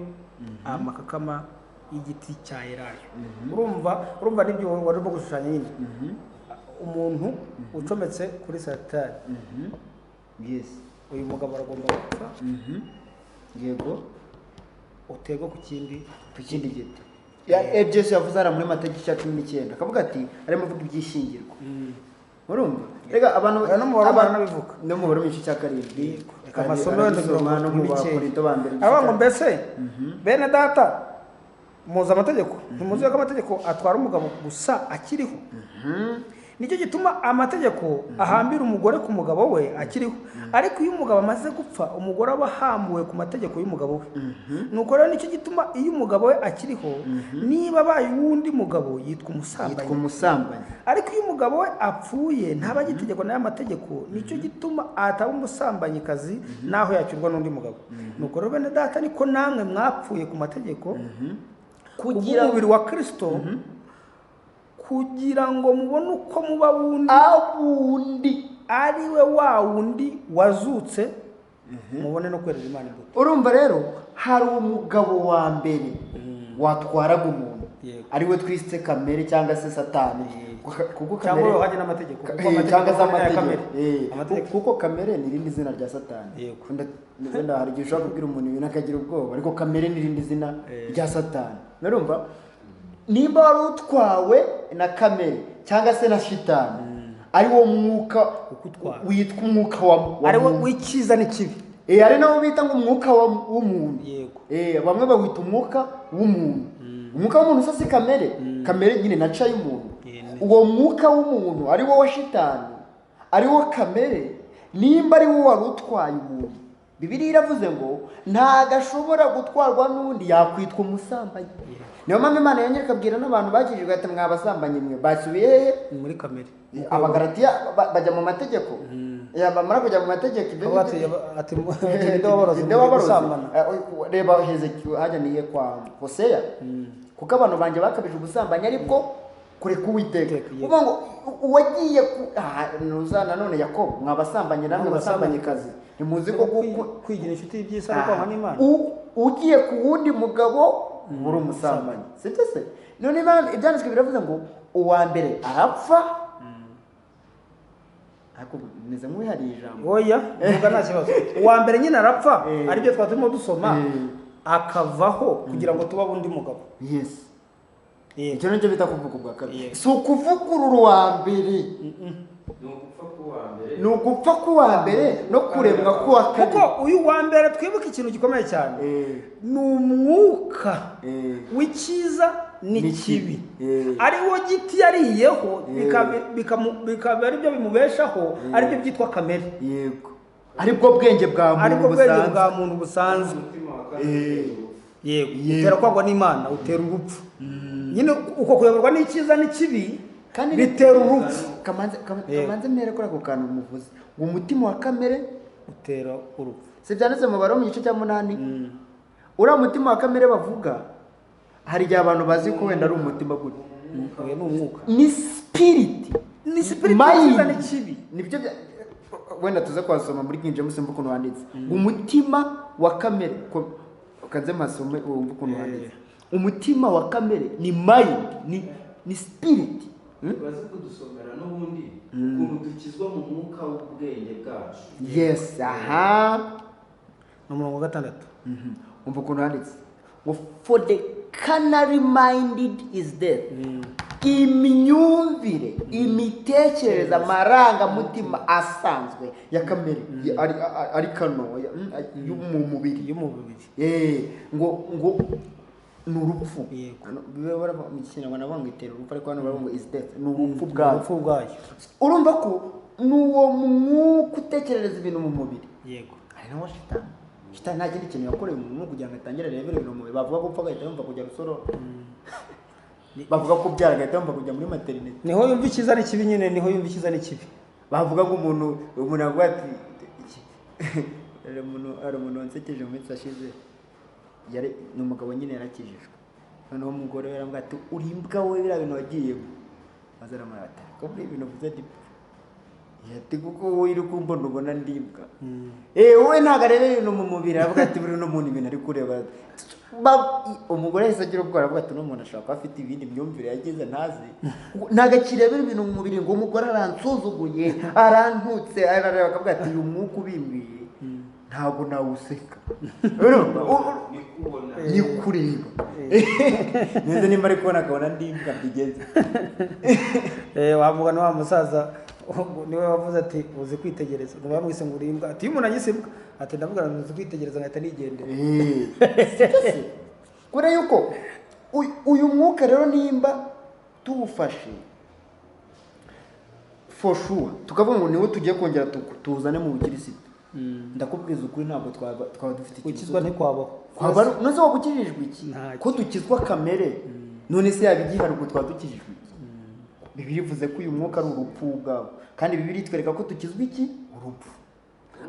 [SPEAKER 1] amakakama y'igiti cya Elayo. Urumva nibyo warimo gushushanya nyine. Umuntu ucometse kuri Satani.
[SPEAKER 2] Yes.
[SPEAKER 1] Uyu mugabo aragomba gupfa.
[SPEAKER 2] Yego.
[SPEAKER 1] Utego ku kindi
[SPEAKER 2] giti. Yesu yavuze ara muri Matayo 19 akavuga ati arimo avuga ibyishingirwa. Urumva? Rega abantu
[SPEAKER 1] nabivuga
[SPEAKER 2] no mu Baroma igice cya 7.
[SPEAKER 1] Amasomo yose
[SPEAKER 2] no mu Bakorinto ba mbere.
[SPEAKER 1] Abango mbese bene data muza amategeko, ntimuzi ko amategeko atwara umugabo gusa akiriho. Nicyo gituma amategeko ahambira umugore ku mugabo we akiriho. Ariko iyo umugabo amaze gupfa umugore aba ahambuwe ku mategeko y'umugabo we. Nuko rero nicyo gituma iyo umugabo we akiriho niba abaye uwundi mugabo yitwa umusambanyi. Ariko iyo umugabo we apfuye ntaba agitegeko n'aya mategeko. Nicyo gituma ataba umusambanyikazi naho yacyurwa n'undi mugabo. Nuko rero bene data niko namwe mwapfuye ku mategeko kugira umubiri wa Kristo, kugira ngo mubone uko muba wundi ari we wa wundi wazutse mubone no kwerera Imana imbuto.
[SPEAKER 2] urumva rero hari umugabo wa mbere watwaraga umuntu
[SPEAKER 1] Yego.
[SPEAKER 2] ari we twise kamere cyangwa se satani kuko
[SPEAKER 1] cyangwa
[SPEAKER 2] kamere
[SPEAKER 1] uhanye n'amategeko
[SPEAKER 2] cyangwa se
[SPEAKER 1] amategeko
[SPEAKER 2] kuko kamere ni irindi zina rya satani.
[SPEAKER 1] Yego.
[SPEAKER 2] wenda hari igihe ushobora kubwira umuntu ibintu akagira ubwoba ariko kamere ni irindi zina rya satani. urumva nimba wari utwawe na kamere cyangwa se na shitani ari wo mwuka witwa umwuka wa
[SPEAKER 1] ari wo w'ikiza n'ikibi,
[SPEAKER 2] ari nawo bita ngo umwuka w'umuntu.
[SPEAKER 1] yego,
[SPEAKER 2] bamwe bawita umwuka w'umuntu. umwuka w'umuntu usa si kamere, kamere nyine naca y'umuntu. uwo mwuka w'umuntu ari wo wa shitani, ari wo kamere, nimba ari wo wari utwaye umuntu, Bibiliya iravuze ngo ntago ashobora gutwarwa n'undi, yakwitwa umusambanyi. niyo mpamvu Imana yongera ikabwira n'abantu bakijijwe ati mwabasambanyi mwe basubiye hehe?
[SPEAKER 1] muri kamere.
[SPEAKER 2] Abagalatiya bajya mu mategeko, bamara kujya mu mategeko reba Hezekiya hajyaniye kwa Hoseya, kuko abantu banjye bakabije ubusambanyi ariko kureka Uwiteka. uvuga ngo uwagiye nanone Yakobo mwabasambanyi namwe basambanyikazi, ntimuzi ko
[SPEAKER 1] kwigira inshuti y'iby'isi ari kwanga n'Imana.
[SPEAKER 2] ugiye ku wundi mugabo uri umusambanyi, sibyo se? none ibyanditswe biravuze ngo uwa mbere arapfa, ariko meze nk'uwihariye ijambo.
[SPEAKER 1] oya vuga nta kibazo. uwa mbere nyine arapfa, aribyo twaturimo dusoma, akavaho kugira ngo tuba undi mugabo.
[SPEAKER 2] Yes. icyo nicyo bita kuvuga ubwa kabiri. si ukuvugurura uwa mbere, ni ugupfa k'uwa mbere no kuremwa k'uwa kabiri.
[SPEAKER 1] kuko uyu wa mbere twibuke ikintu gikomeye cyane, ni umwuka w'ikiza n'ikibi, ari wo giti yariyeho bikaba ari byo bimubeshaho, ari byo byitwa kamere.
[SPEAKER 2] yego, aribwo bwenge bwa muntu busanzwe.
[SPEAKER 1] yego, utera kwagwa n'Imana, utera urupfu. nyine uko kuyoborwa n'ikiza n'ikibi bitera urupfu.
[SPEAKER 2] kamanze mbere kuri ako kantu muvuze ngo umutima wa kamere
[SPEAKER 1] utera urupfu,
[SPEAKER 2] si byanditse mu Baroma mu gice cya 8? uriya mutima wa kamere bavuga, hari igihe abantu bazi ko wenda ari umutima gute,
[SPEAKER 1] uyu ni umwuka,
[SPEAKER 2] ni spirit,
[SPEAKER 1] ni spirit y'ikiza n'ikibi.
[SPEAKER 2] nibyo wenda tuze kwasoma muri King James mvuko wanditse umutima wa kamere, kaze masome wumva ukuntu wanditse. umutima wa kamere ni mind, ni spirit.
[SPEAKER 3] baze kudusomera n'ubundi ukuntu dukizwa mu mwuka w'ubwenge bwacu.
[SPEAKER 2] Yes, aha
[SPEAKER 1] no mu 6.
[SPEAKER 2] umva ukuntu handitse ngo for the carnally minded is death. imyumvire, imitekerereze, amarangamutima asanzwe ya kamere ari kano y'umubiri, ngo ni urupfu. mu Kinyarwanda bavuga ngo itera urupfu, ariko hano baravuga ngo is death, ni urupfu bwayo. urumva ko ni uwo mwuka utekerereza ibintu mu mubiri.
[SPEAKER 1] yego,
[SPEAKER 2] hari nawo shitani. shitani nta kindi kintu yakoreye umuntu kugira ngo atangire arebere ibintu mu mubiri. bavuga ko upfa agahita yumva kujya rusororo, bavuga ko byara agahita yumva kujya muri materinete.
[SPEAKER 1] niho yumva ikiza n'ikibi, nyine niho yumva ikiza n'ikibi.
[SPEAKER 2] bavuga ngo umuntu avuga ati hari umuntu wansekeje mu minsi ashize, ni umugabo nyine yarakijijwe, noneho umugore we aramubwira ati uri imbwa we, biriya bintu wagiyemo. maze aramurata ko buri ibintu uvuze ati kuko wowe uri kumbona ubona ndi imbwa. wowe ntabwo areba ibintu mu mubiri, aravuga ati buri n'umuntu ibintu ari kureba. umugore yahise agira ubwoba, aravuga ati n'umuntu ashobora kuba afite ibindi myumvire yagize ntazi, ntabwo akirebera ibintu mu mubiri ngo umugore aransuzuguye, arantutse, arareba akavuga ati uyu mwuka ubimbwiye ntabwo nawuseka. ni kureba neza nimba ari kubona akabona ndi imbwa bigeze.
[SPEAKER 1] wamugana wa musaza niwe wavuze ati uzi kwitegereza, ngo bamwise ngo uri imbwa, ati iyo umuntu anyise imbwa, ati ndavuga ngo uzi kwitegereza ngahita nigendera.
[SPEAKER 2] kubera yuko uyu mwuka rero nimba tuwufashe for sure, tukavuga ngo niwo tugiye kongera tuwuzane mu bukirisitu, ndakubwiza ukuri ntabwo twaba dufite ikibazo.
[SPEAKER 1] ukizwa ntikwabaho.
[SPEAKER 2] none se waba ukijijwe iki? ko dukizwa kamere, none se yaba igihari ubwo twaba dukijijwe iki? Bibiliya ivuze ko uyu mwuka ari urupfu ubwawo, kandi Bibiliya itwereka ko dukizwa iki? urupfu.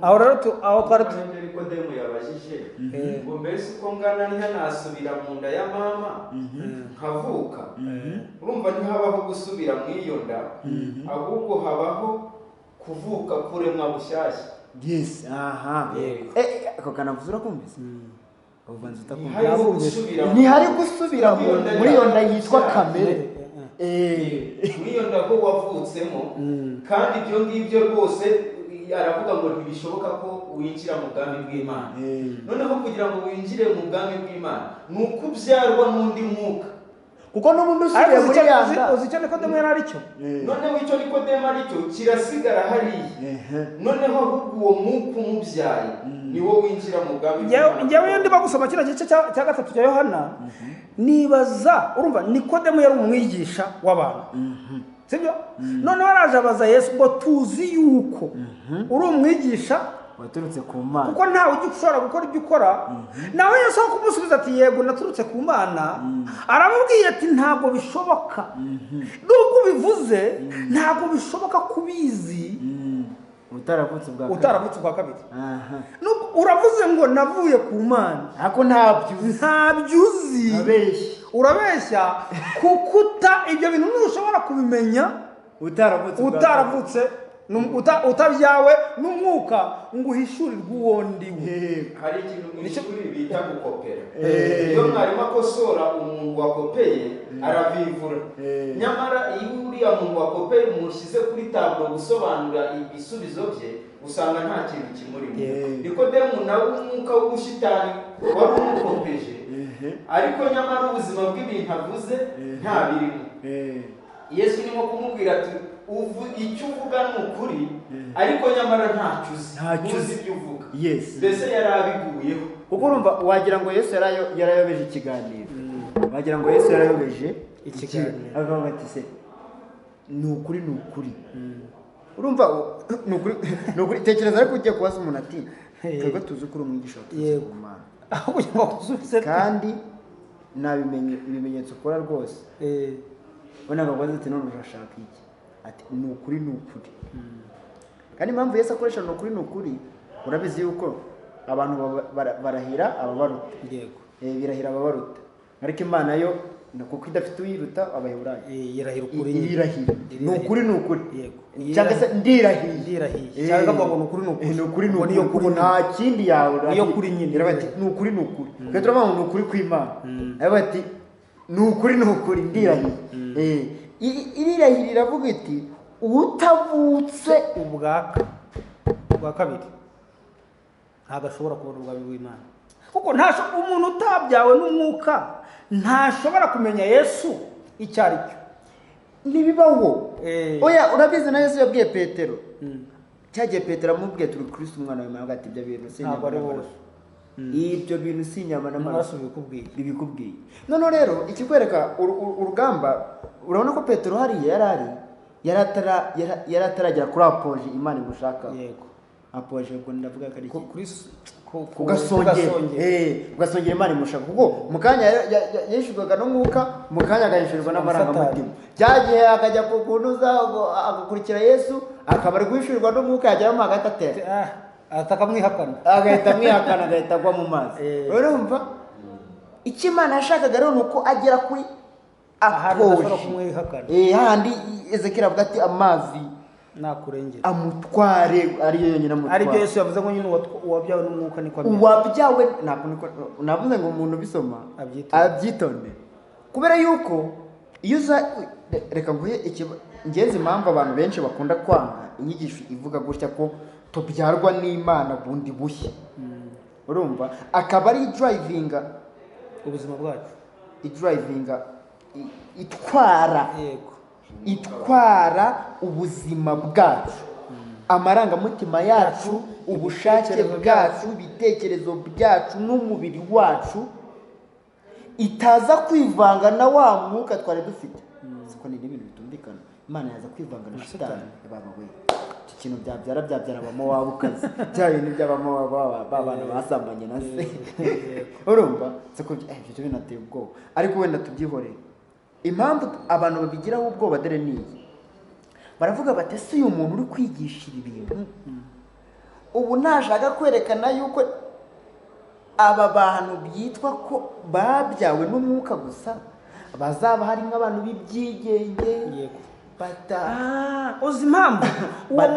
[SPEAKER 1] aho rero aho twari
[SPEAKER 3] Nikodemu yabajije ngo mbese uko ngana niho nasubira mu nda ya mama nkavuka. urumva ntihabaho gusubira mu iyo nda, ahubwo habaho kuvuka kuremwa bushyashya.
[SPEAKER 2] yes aha
[SPEAKER 1] Yego.
[SPEAKER 2] ako kanavuze urakumvise ubanza
[SPEAKER 3] Hariho
[SPEAKER 2] utakumvise
[SPEAKER 3] gusubira
[SPEAKER 2] ntihari gusubira muri iyo nda yitwa kamere
[SPEAKER 3] muri iyo nda ko wavutsemo kandi ibyo ngibyo rwose aravuga ngo ntibishoboka ko winjira mu bwami bw'Imana. Noneho kugira ngo winjire mu bwami bw'Imana ni uko ubyarwa n'undi mwuka,
[SPEAKER 2] kuko n'ubundi usubiye muri yanda
[SPEAKER 1] uzi icyo Nikodemo yari aricyo.
[SPEAKER 3] noneho icyo Nikodemo aricyo kirasigara hariya, noneho ahubwo uwo mwuka umubyaye niwo winjira mu bwami bw'Imana.
[SPEAKER 1] Njyewe iyo ndimo gusoma kino gice cya 3 cya Yohana nibaza, urumva Nikodemo yari umwigisha w'abantu, sibyo? Noneho araje abaza Yesu ngo tuzi yuko uri umwigisha
[SPEAKER 2] waturutse ku Mana,
[SPEAKER 1] kuko ntawe ujya ushobora gukora ibyo ukora. Nawe Yesu aho kumusubiza ati yego naturutse ku Mana, aramubwiye ati ntabwo bishoboka, nubwo ubivuze ntabwo bishoboka kubizi utaravutse ubwa kabiri. Uravuze ngo navuye ku Mana,
[SPEAKER 2] ako ntabyo
[SPEAKER 1] uzi, urabeshya kuko ibyo bintu ntushobora kubimenya utaravutse utabyawe n'umwuka ngo uhishurirwe uwo ndiwe.
[SPEAKER 3] Hari ikintu mu ishuri bita gukopera. Iyo mwarimu akosora umuntu wakopeye aravivura, nyamara iyo uriya muntu wakopeye umushyize kuri taburo gusobanura ibisubizo bye usanga nta kintu kimurimo. Nikodemo nawe umwuka w'ubushitani wari umukopeje, ariko nyamara ubuzima bw'ibintu avuze nta birimo. Yesu nimo kumubwira ati icyo uvuga ni ukuri, ariko nyamara ntacyo uzi ibyo uvuga. Mbese yari abiguyeho,
[SPEAKER 2] kuko urumva wagira ngo Yesu yarayobeje ikiganiro, wagira ngo Yesu yarayobeje ikiganiro, akavuga ati se ni ukuri urumva ni ukuri. Tekereza ariko ugiye kubaza umuntu ati twebwe tuzi ko uri umwigisha waturutse ku Mana, kandi nta ibimenyetso ukora rwose, ubona ngo ati none urashaka iki? Ati ni ukuri kandi impamvu Yesu akoresha ni ukuri urabizi yuko abantu barahira ababaruta, birahira ababaruta, ariko Imana yo kuko idafite uyiruta abayiburayi
[SPEAKER 1] yirahira ukuri,
[SPEAKER 2] ni ukuri cyangwa se ndirahiye
[SPEAKER 1] cyangwa ngo ni ukuri
[SPEAKER 2] nta kindi yawe
[SPEAKER 1] iyo kuri nyine
[SPEAKER 2] bati ni ukuri kandi turavuga ngo ni ukuri kw'Imana, bati ni ukuri ndirahiye. Irahira iravuga iti utavutse
[SPEAKER 1] ubwa kabiri ntabwo ashobora kubona ubwami bw'Imana, kuko umuntu utabyawe n'umwuka ntashobora kumenya Yesu icyo ari cyo.
[SPEAKER 2] Ntibibaho. Oya, urabizi na Yesu yabwiye Petero, cyagiye Petero amubwiye turi Kristo umwana w'Imana, agati ibyo bintu
[SPEAKER 1] ntabwo ari wowe,
[SPEAKER 2] ibyo bintu si inyama
[SPEAKER 1] n'amaraso
[SPEAKER 2] bibikubwiye. Noneho rero ikikwereka urugamba, urabona ko Petero hariya yari ataragera kuri apoje Imana imushaka.
[SPEAKER 1] Yego,
[SPEAKER 2] apoje ubwo ndavuga ko ari ugasongera Imana imushaka, kuko mu kanya yishurwaga n'umwuka, mu kanya agahishurwa n'amarangamutima. Byagiye akajya kukunuza agakurikira Yesu, akaba ari guhishurirwa n'umwuka, yagera mu hagati agahita amwihakana agahita agwa mu mazi. Urumva icyo Imana yashakaga rero ni uko agera kuri apoje, handi Ezekiel avuga ati amazi
[SPEAKER 1] nakurengera
[SPEAKER 2] amutware, ariyo yonyine amutware.
[SPEAKER 1] Aribyo Yesu yavuze ngo nyine uwabyawe n'umwuka niko
[SPEAKER 2] uwabyawe navuze ngo umuntu bisoma abyitonde, kubera yuko iyo reka nguhe ingenzi impamvu abantu benshi bakunda kwanga inyigisho ivuga gutya ko tubyarwa n'Imana bundi bushya. Urumva akaba ari drivinga
[SPEAKER 1] ubuzima bwacu,
[SPEAKER 2] itwara ubuzima bwacu, amarangamutima yacu, ubushake bwacu, ibitekerezo byacu n'umubiri wacu, itaza kwivanga na wa mwuka twari dufite. Siko ni ibintu bitumvikana. Imana yaza kwivanga na Satani. Iki kintu byabyara abamowabu kazi, bya bintu by'abamowabu babana basambanye na se. Urumva siko ibyo binateye ubwoba, ariko wenda tubyihoreye. Impamvu abantu babigiraho ubwoba dere niyi, baravuga bati ese uyu muntu uri kwigishira ibintu ubu ntashaka kwerekana yuko aba bantu byitwa ko babyawe n'umwuka gusa bazaba hari nk'abantu b'ibyigenge,
[SPEAKER 1] uzi impamvu uwo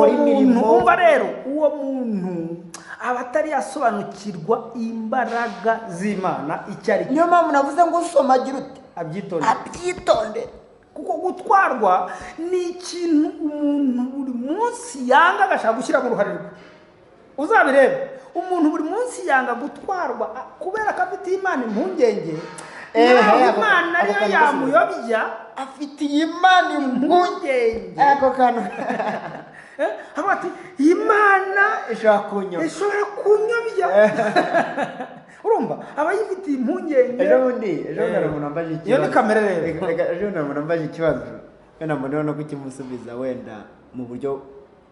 [SPEAKER 1] muntu umva rero uwo muntu aba atari yasobanukirwa imbaraga z'Imana icyo ari cyo.
[SPEAKER 2] niyo mpamvu navuze ngo usoma agira ute
[SPEAKER 1] abyitonde kuko gutwarwa ni ikintu umuntu buri munsi yanga agashaka gushyira mu ruhare rwe. Uzabirebe umuntu buri munsi yanga gutwarwa kubera ko afite Imana impungenge. Imana ariyo yamuyobya,
[SPEAKER 2] afitiye Imana impungenge. Ako kantu
[SPEAKER 1] ati Imana ishobora kunyobya. Urumva aba yifitiye impungenge.
[SPEAKER 2] ejo umuntu ambaje ikibazo.
[SPEAKER 1] Iyo ni kamere rero.
[SPEAKER 2] Ejo umuntu ambaje ikibazo wenda mbona no kukimusubiza wenda mu buryo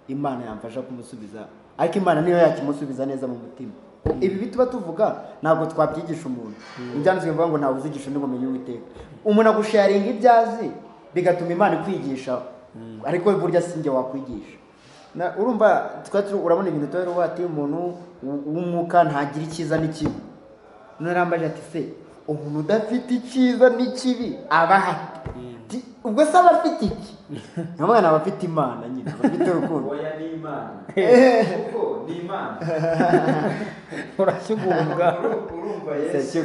[SPEAKER 2] Imana yamfasha kumusubiza, ariko Imana niyo yakimusubiza neza mu mutima. Ibi bituba tuvuga ntabwo twabyigisha umuntu. Ibyanditswe bivuga ngo ntawe uzigisha undi ngo menye Uwiteka. Umuntu agusharinga ibyazi bigatuma Imana ikwigisha, ariko burya sinjye wakwigisha. Urumva urabona ibintu tubera ubati umuntu w'umwuka ntagira icyiza n'ikibi. Narambaje ati se umuntu udafite icyiza n'ikibi aba hati ubwo se aba afite iki? Namwana aba afite Imana nyine, aba afite urukundo.
[SPEAKER 3] Oya ni Imana. Kuko ni Imana.
[SPEAKER 1] Urashyugumbwa.
[SPEAKER 3] Urumva Yesu.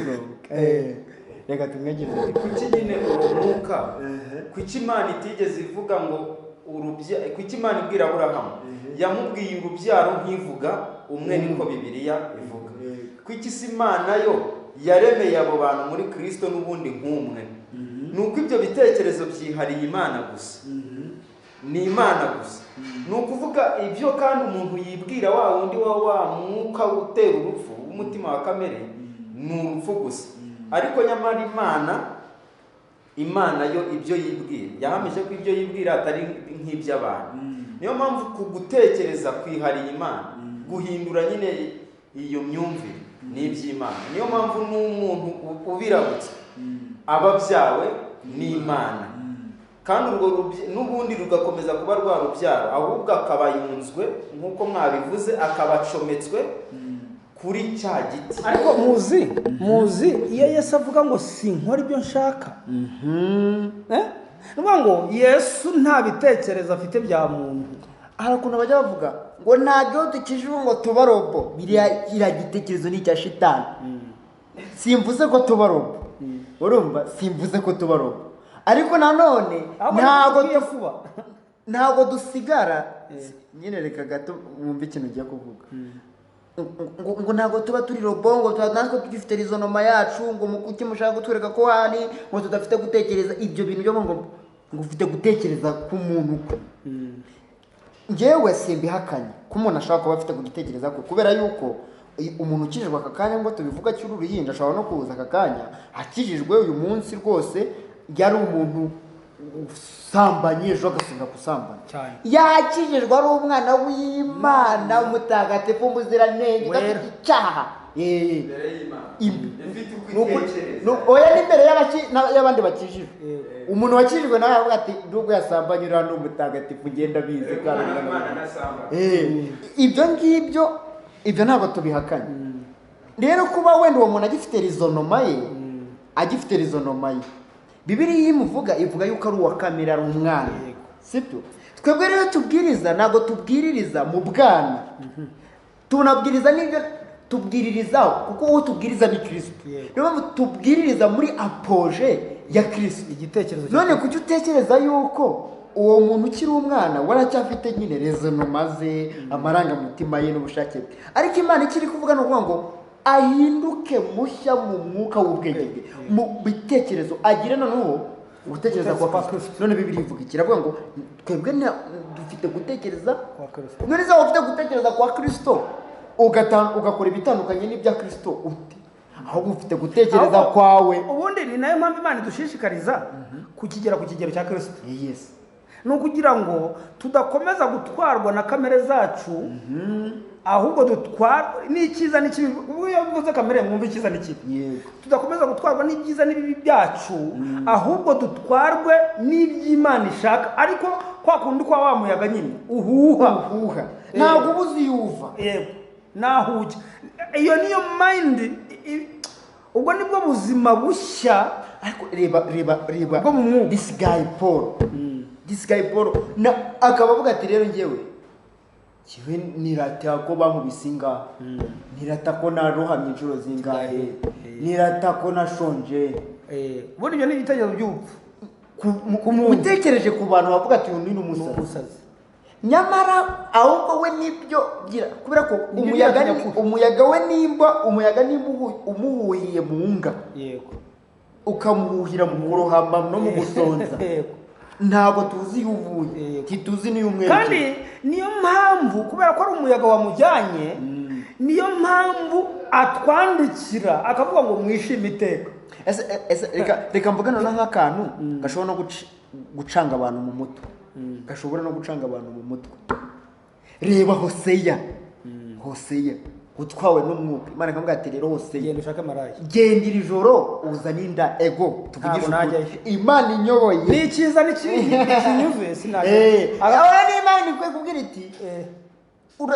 [SPEAKER 2] Reka tumwegere.
[SPEAKER 3] Kuki nyine urumuka? Kuki Imana itigeze ivuga ngo kuki Imana ibwira Aburahamu yamubwiye urubyaro nkivuga umwe niko Bibiliya ivuga. Kuki si Imana yo yaremeye abo bantu muri Kristo n'ubundi nk'umwe? Nuko ibyo bitekerezo byihariye Imana gusa. Ni Imana gusa. Nukuvuga ibyo kandi umuntu yibwira wa wundi wa mwuka utera urupfu w'umutima wa kamere ni urupfu gusa. Ariko nyamara Imana yo ibyo yibwira yahamije ko ibyo yibwira atari nk'iby'abantu. Niyo mpamvu kugutekereza kwihariye Imana, guhindura nyine iyo myumvire ni iby'Imana. Niyo mpamvu n'umuntu ubirabutse ababyawe ni Imana, kandi urwo n'ubundi rugakomeza kuba rwa rubyaro, ahubwo akaba yunzwe nk'uko mwabivuze, akabacometswe kuri cya giti.
[SPEAKER 1] Ariko muzi iyo Yesu avuga ngo sinkora ibyo nshaka, nuvuga ngo Yesu nta bitekerezo afite bya muntu.
[SPEAKER 2] Hari ukuntu bajya bavuga ngo ntabwo dukijwe ngo tuba robo, biriya gitekerezo ni icya shitani. Simvuze ko tuba robo, urumva, simvuze ko tuba robo, ariko nanone ntabwo dusigara nyine. Reka gato mwumve ikintu ugiye kuvuga. Ngo ntabwo tuba turi robo, ngo natwe tugifite rizonoma yacu, ngo mukuki mushaka kutwereka ko hari ngo tudafite gutekereza. Ibyo bintu byo ngo ufite gutekereza k'umuntu. Njyewe simbihakanye ko umuntu ashobora kuba afite gutekereza ko, kubera yuko umuntu ukijijwe aka kanya ngo tubivuga cy'uru ruhinja ashobora no kuza aka kanya akijijwe uyu munsi rwose yari umuntu usambanye, ejo agasubira gusambana. Yakijijwe ari umwana w'Imana umutagatifu umuziranenge udafite icyaha. Oya ni imbere y'abandi bakijijwe. Umuntu wakijijwe nawe avuga ati nubwo yasambanye uriya ni umutagatifu ngenda bizi. Ibyo ngibyo ntabwo tubihakanye. Rero kuba wenda uwo muntu agifite rizonoma ye, Bibiliya ivuga yuko ari uwa kamere, ari umwana, sibyo? Twebwe rero tubwiriza ntabwo tubwiririza mu bwana, tunabwiriza n'ibyo tubwiririzaho, kuko uwo tubwiriza ni Kristo. Rero tubwiririza muri apoje ya Kristo. None kuki utekereza yuko uwo muntu ukiri umwana waracyafite nyine rezonoma ze, amarangamutima ye n'ubushake bwe, ariko Imana ikiri kuvuga no kuvuga ngo ahinduke mushya mu mwuka w'ubwenge bwe, mu bitekerezo agire noneho gutekereza kwa Kristo. None Bibiliya ivuga ikiravuga ngo twebwe dufite gutekereza kwa Kristo. None se ufite gutekereza kwa Kristo ugakora ibitandukanye n'ibya Kristo ute? Ahubwo ufite gutekereza kwawe.
[SPEAKER 1] Ubundi ni nayo mpamvu Imana idushishikariza kugera ku kigero cya Kristo.
[SPEAKER 2] Yes.
[SPEAKER 1] No kugira ngo tudakomeza gutwarwa na kamere zacu, ahubwo dutwarwa n'icyiza n'ikibi. Ubwo yavuze kamere mwumva icyiza n'ikibi. Tudakomeza gutwarwa n'ibyiza n'ibibi byacu, ahubwo dutwarwe n'iby'Imana ishaka. Ariko kwa kundi kwa wa muyaga nyine uhuha ntabwo ubuzi yuva. Yego, nahuja. Iyo niyo mind, ubwo nibwo buzima bushya.
[SPEAKER 2] Ariko reba this guy Paul. this guy Paul akaba avuga ati rero njyewe nirata ko bankubise ingahe nirata ko narohamye inshuro zingahe nirata ko nashonje
[SPEAKER 1] ubundi ibyo ni ibitekerezo by'ubupfu
[SPEAKER 2] utekereje ku bantu bavuga ati uyu ni umusazi nyamara ahubwo we nibyo kubera ko umuyaga we nimba umuhuhiye mu nga
[SPEAKER 1] yego
[SPEAKER 2] ukamuhuhira mu kurohama no mu gusonza ntabwo tuzi iyo uvuye ntituzi n'iyo umwerekeye
[SPEAKER 1] kandi niyo mpamvu kubera ko ari umuyaga wamujyanye niyo mpamvu atwandikira akavuga ngo mwishime iteka
[SPEAKER 2] reka mvuga noneho nk'akantu gashobora no gucanga abantu mu mutwe reba Hoseya utwawe n'umwuka Imana ikamubwira ati rero Hoseya
[SPEAKER 1] genda ushake maraya
[SPEAKER 2] genda iri joro uzana inda ego tuvugishe Imana inyoboye
[SPEAKER 1] ni icyiza ni kinyuze sinajya
[SPEAKER 2] Imana ikwiye kubwira iti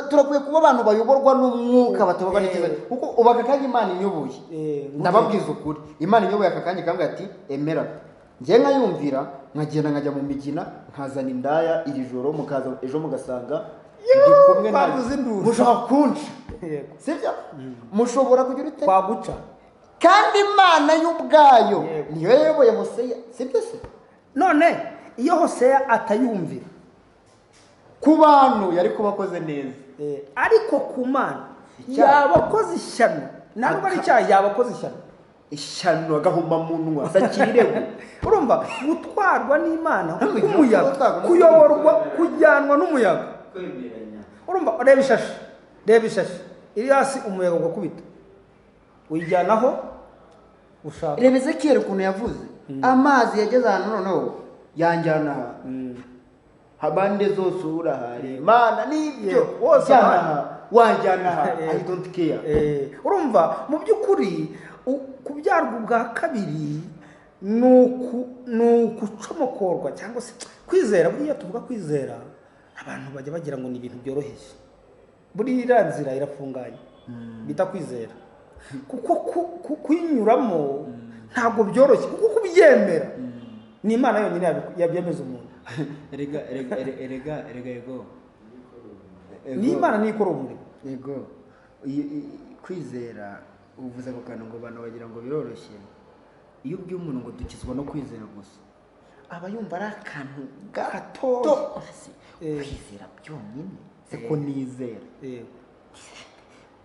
[SPEAKER 2] turakwiye kuba abantu bayoborwa n'umwuka batayoborwa n'ikibazo kuko ubu aka kanya Imana inyoboye ndababwiza ukuri Imana inyoboye aka kanya ikambwira ati emera njye nkayumvira nkagenda nkajya mu migina nkazana indaya iri joro mukaza ejo mugasanga ndi kumwe nawe mushobora kunca sibyo mushobora kugira ute
[SPEAKER 1] kwaguca
[SPEAKER 2] kandi Imana y'ubwayo niyo yayoboye Hoseya sibyo se
[SPEAKER 1] none iyo Hoseya atayumvira
[SPEAKER 2] ku bantu yari kubakoze neza
[SPEAKER 1] ariko ku Mana yabakoze ishyano ntabwo ari icyaha yabakoze
[SPEAKER 2] ishyano agahuma munwa sakirirego
[SPEAKER 1] urumva gutwarwa n'Imana nk'umuyaga kuyoborwa kujyanwa n'umuyaga urumva reba ishashi iri hasi umuyaga ugakubita uyijyanaho ushaka
[SPEAKER 2] reba Ezekiyeli ukuntu yavuze amazi yageze ahantu noneho yanjyana aha habande zose urahari Mana nibyo wose wajyana aha I don't care
[SPEAKER 1] urumva mu by'ukuri kubyarwa ubwa kabiri ni ukucomokorwa cyangwa se kwizera buriya tuvuga kwizera abantu bajya bagira ngo ni ibintu byoroheje buriya nzira irafunganye bita kwizera kuko kuyinyuramo ntabwo byoroshye kuko kubyemera ni Imana yonyine yabyemeza umuntu
[SPEAKER 2] erega yego
[SPEAKER 1] ni Imana niyo ikora umurimo
[SPEAKER 2] yego kwizera uvuze ako kantu ngo abantu bagira ngo biroroshye iyo ubwiye umuntu ngo dukizwa no kwizera gusa aba yumva ari akantu gato kwizera byonyine se ko nizera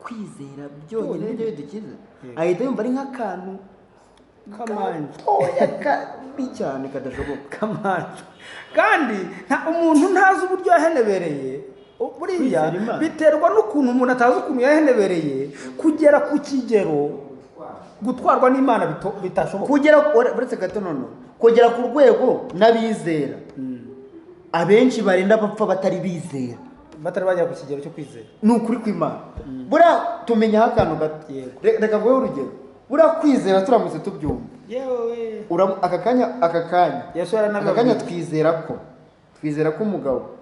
[SPEAKER 2] kwizera byonyine nibyo bidukiza ahita yumva ari nk'akantu
[SPEAKER 1] kamanje
[SPEAKER 2] kabi cyane kadashoboka
[SPEAKER 1] kamanje kandi umuntu ntazi uburyo yahenebereye buriya biterwa n'ukuntu umuntu atazi ukuntu yahenebereye kugera ku kigero gutwarwa n'Imana bitashoboka
[SPEAKER 2] uretse gato noneho kugera ku rwego n'abizera abenshi barinda bapfa batari bizera
[SPEAKER 1] batari bagera ku kigero cyo kwizera
[SPEAKER 2] ni ukuri kw'Imana buriya tumenyaho akantu gato reka guhe urugero buriya kwizera turamutse tubyumva aka kanya twizera ko umugabo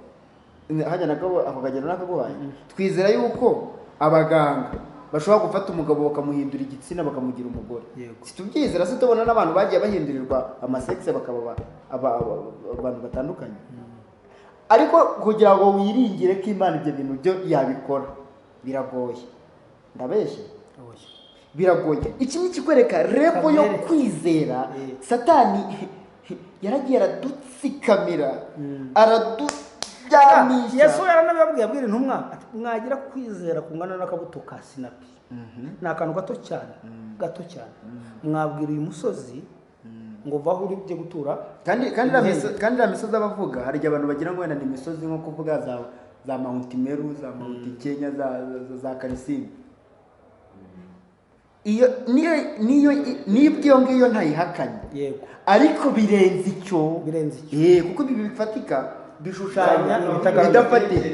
[SPEAKER 2] hajya nako ako kagero nakaguhaye twizera yuko abaganga bashobora gufata umugabo bakamuhindura igitsina bakamugira umugore situbyizera se tubona n'abantu bagiye bahindurirwa amasexe bakaba abantu batandukanye ariko kugira ngo wiringire ko Imana ibyo bintu byo yabikora biragoye ndabeshye biragoye iki ni kikwereka repo yo kwizera Satani yaragiye aradutsikamira
[SPEAKER 1] Yesu yaranababwiye abwira intumwa mwagira kwizera kungana n'akabuto ka sinapi ni akantu gato cyane mwabwira uyu musozi ngo vaho uri ujye gutura
[SPEAKER 2] kandi la misozi abavuga hari igihe abantu bagira ngo wenda ni imisozi nko kuvuga za Mount Meru za Mount Kenya za Karisimbi niyo ngiyo ntayihakanye ariko birenze icyo kuko ibi bifatika bishushanya bidafatika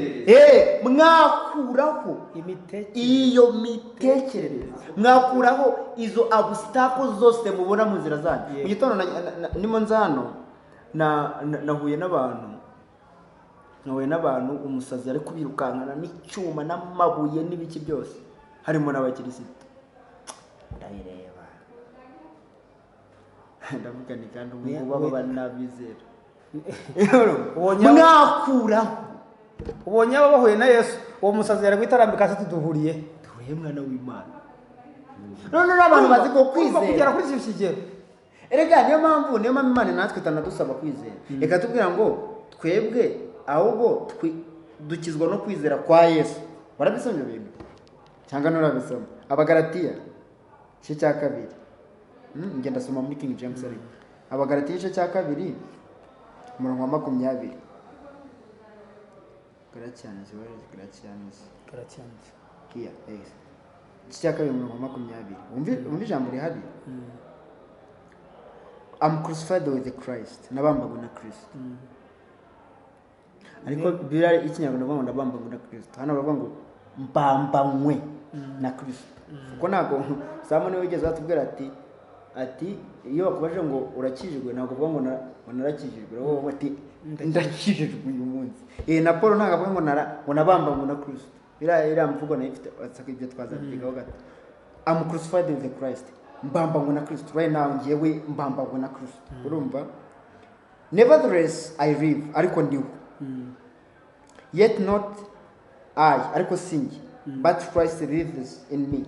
[SPEAKER 2] mwakuraho iyo mitekerereze mwakuraho izo obstacle zose mubona mu nzira zanyu mu gitondo nimo nza hano nahuye n'abantu umusazi ari kubirukankana n'icyuma n'amabuye n'ibiki byose harimo n'abakirisitu ndayireba ndavuga ni kandi ubu baba bari n'abizera mwakuraho.
[SPEAKER 1] ubonye abo bahuye na Yesu uwo musazi yari gutarambika ati duhuriye
[SPEAKER 2] mwana w'Imana. None n'abantu bazi ko kwizera
[SPEAKER 1] kugera kuri iki kigero.
[SPEAKER 2] Erega niyo mpamvu Imana natwe itanadusaba kwizera. Reka tubwira ngo twebwe ahubwo dukizwa no kwizera kwa Yesu. Barabisomye ibintu cyangwa nurabisoma Abagalatiya igice cya 2. Ngenda soma muri King James ariko Abagalatiya igice cya 2 umurongo wa 20. Galatians Kia igice cya 2 umurongo wa 20. Umva ijambo rihari. I'm crucified with Christ. Nabambagwe na Kristo. Ariko Bibiliya ikinyarwanda bavuga ngo nabambagwe na Kristo. Hano bavuga ngo mbambanywe na Kristo. Kuko ntago Samoni wigeze atubwira ati iyo bakubajije ngo urakijijwe ntabwo uvuga ngo narakijijwe, wowe ati ndakijijwe uyu munsi. Na Paul ntago avuga ngo nabambanywe na Kristo. Iriya mvugo nayo ifite atsaka ibyo twazabyigaho gato. I'm crucified with Christ. Mbambanywe na Kristo. Right now ngiyewe mbambanywe na Kristo. Urumva? Nevertheless I live, ariko ndiho. Yet not I, ariko sinjye, but Christ lives in me.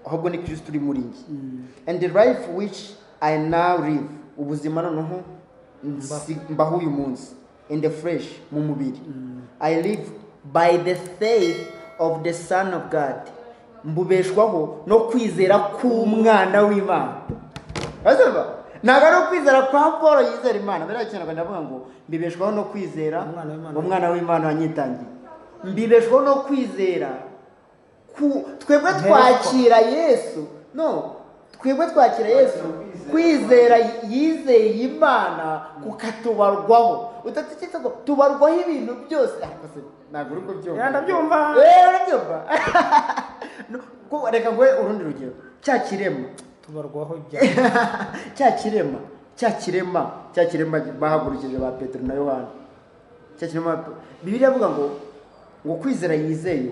[SPEAKER 2] Ahubwo ni Kristo uri muri njye. And the life which I now live, ubuzima noneho mbaho uyu munsi, in the flesh, mu mubiri. I live by the faith of the Son of God. Mbubeshwaho no kwizera k'umwana w'Imana. Azaba ntago ari kwizera kwa Paul yizera Imana. Bera cyane ndavuga ngo mbibeshwaho no kwizera umwana w'Imana wanyitangiye. Mbibeshwaho no kwizera twebwe twakira Yesu. No, twebwe twakira Yesu kwizera yizeye Imana kukatubarwaho. Utatikitse ngo tubarwaho ibintu byose. Ntago uri ko byumva.
[SPEAKER 1] Ndabyumva.
[SPEAKER 2] Urabyumva. Ko reka ngwe urundi rugero. Cyakirema
[SPEAKER 1] tubarwaho
[SPEAKER 2] cyakirema bahagurukije ba Petero na Yohana. Cyakirema Bibiliya avuga ngo kwizera yizeye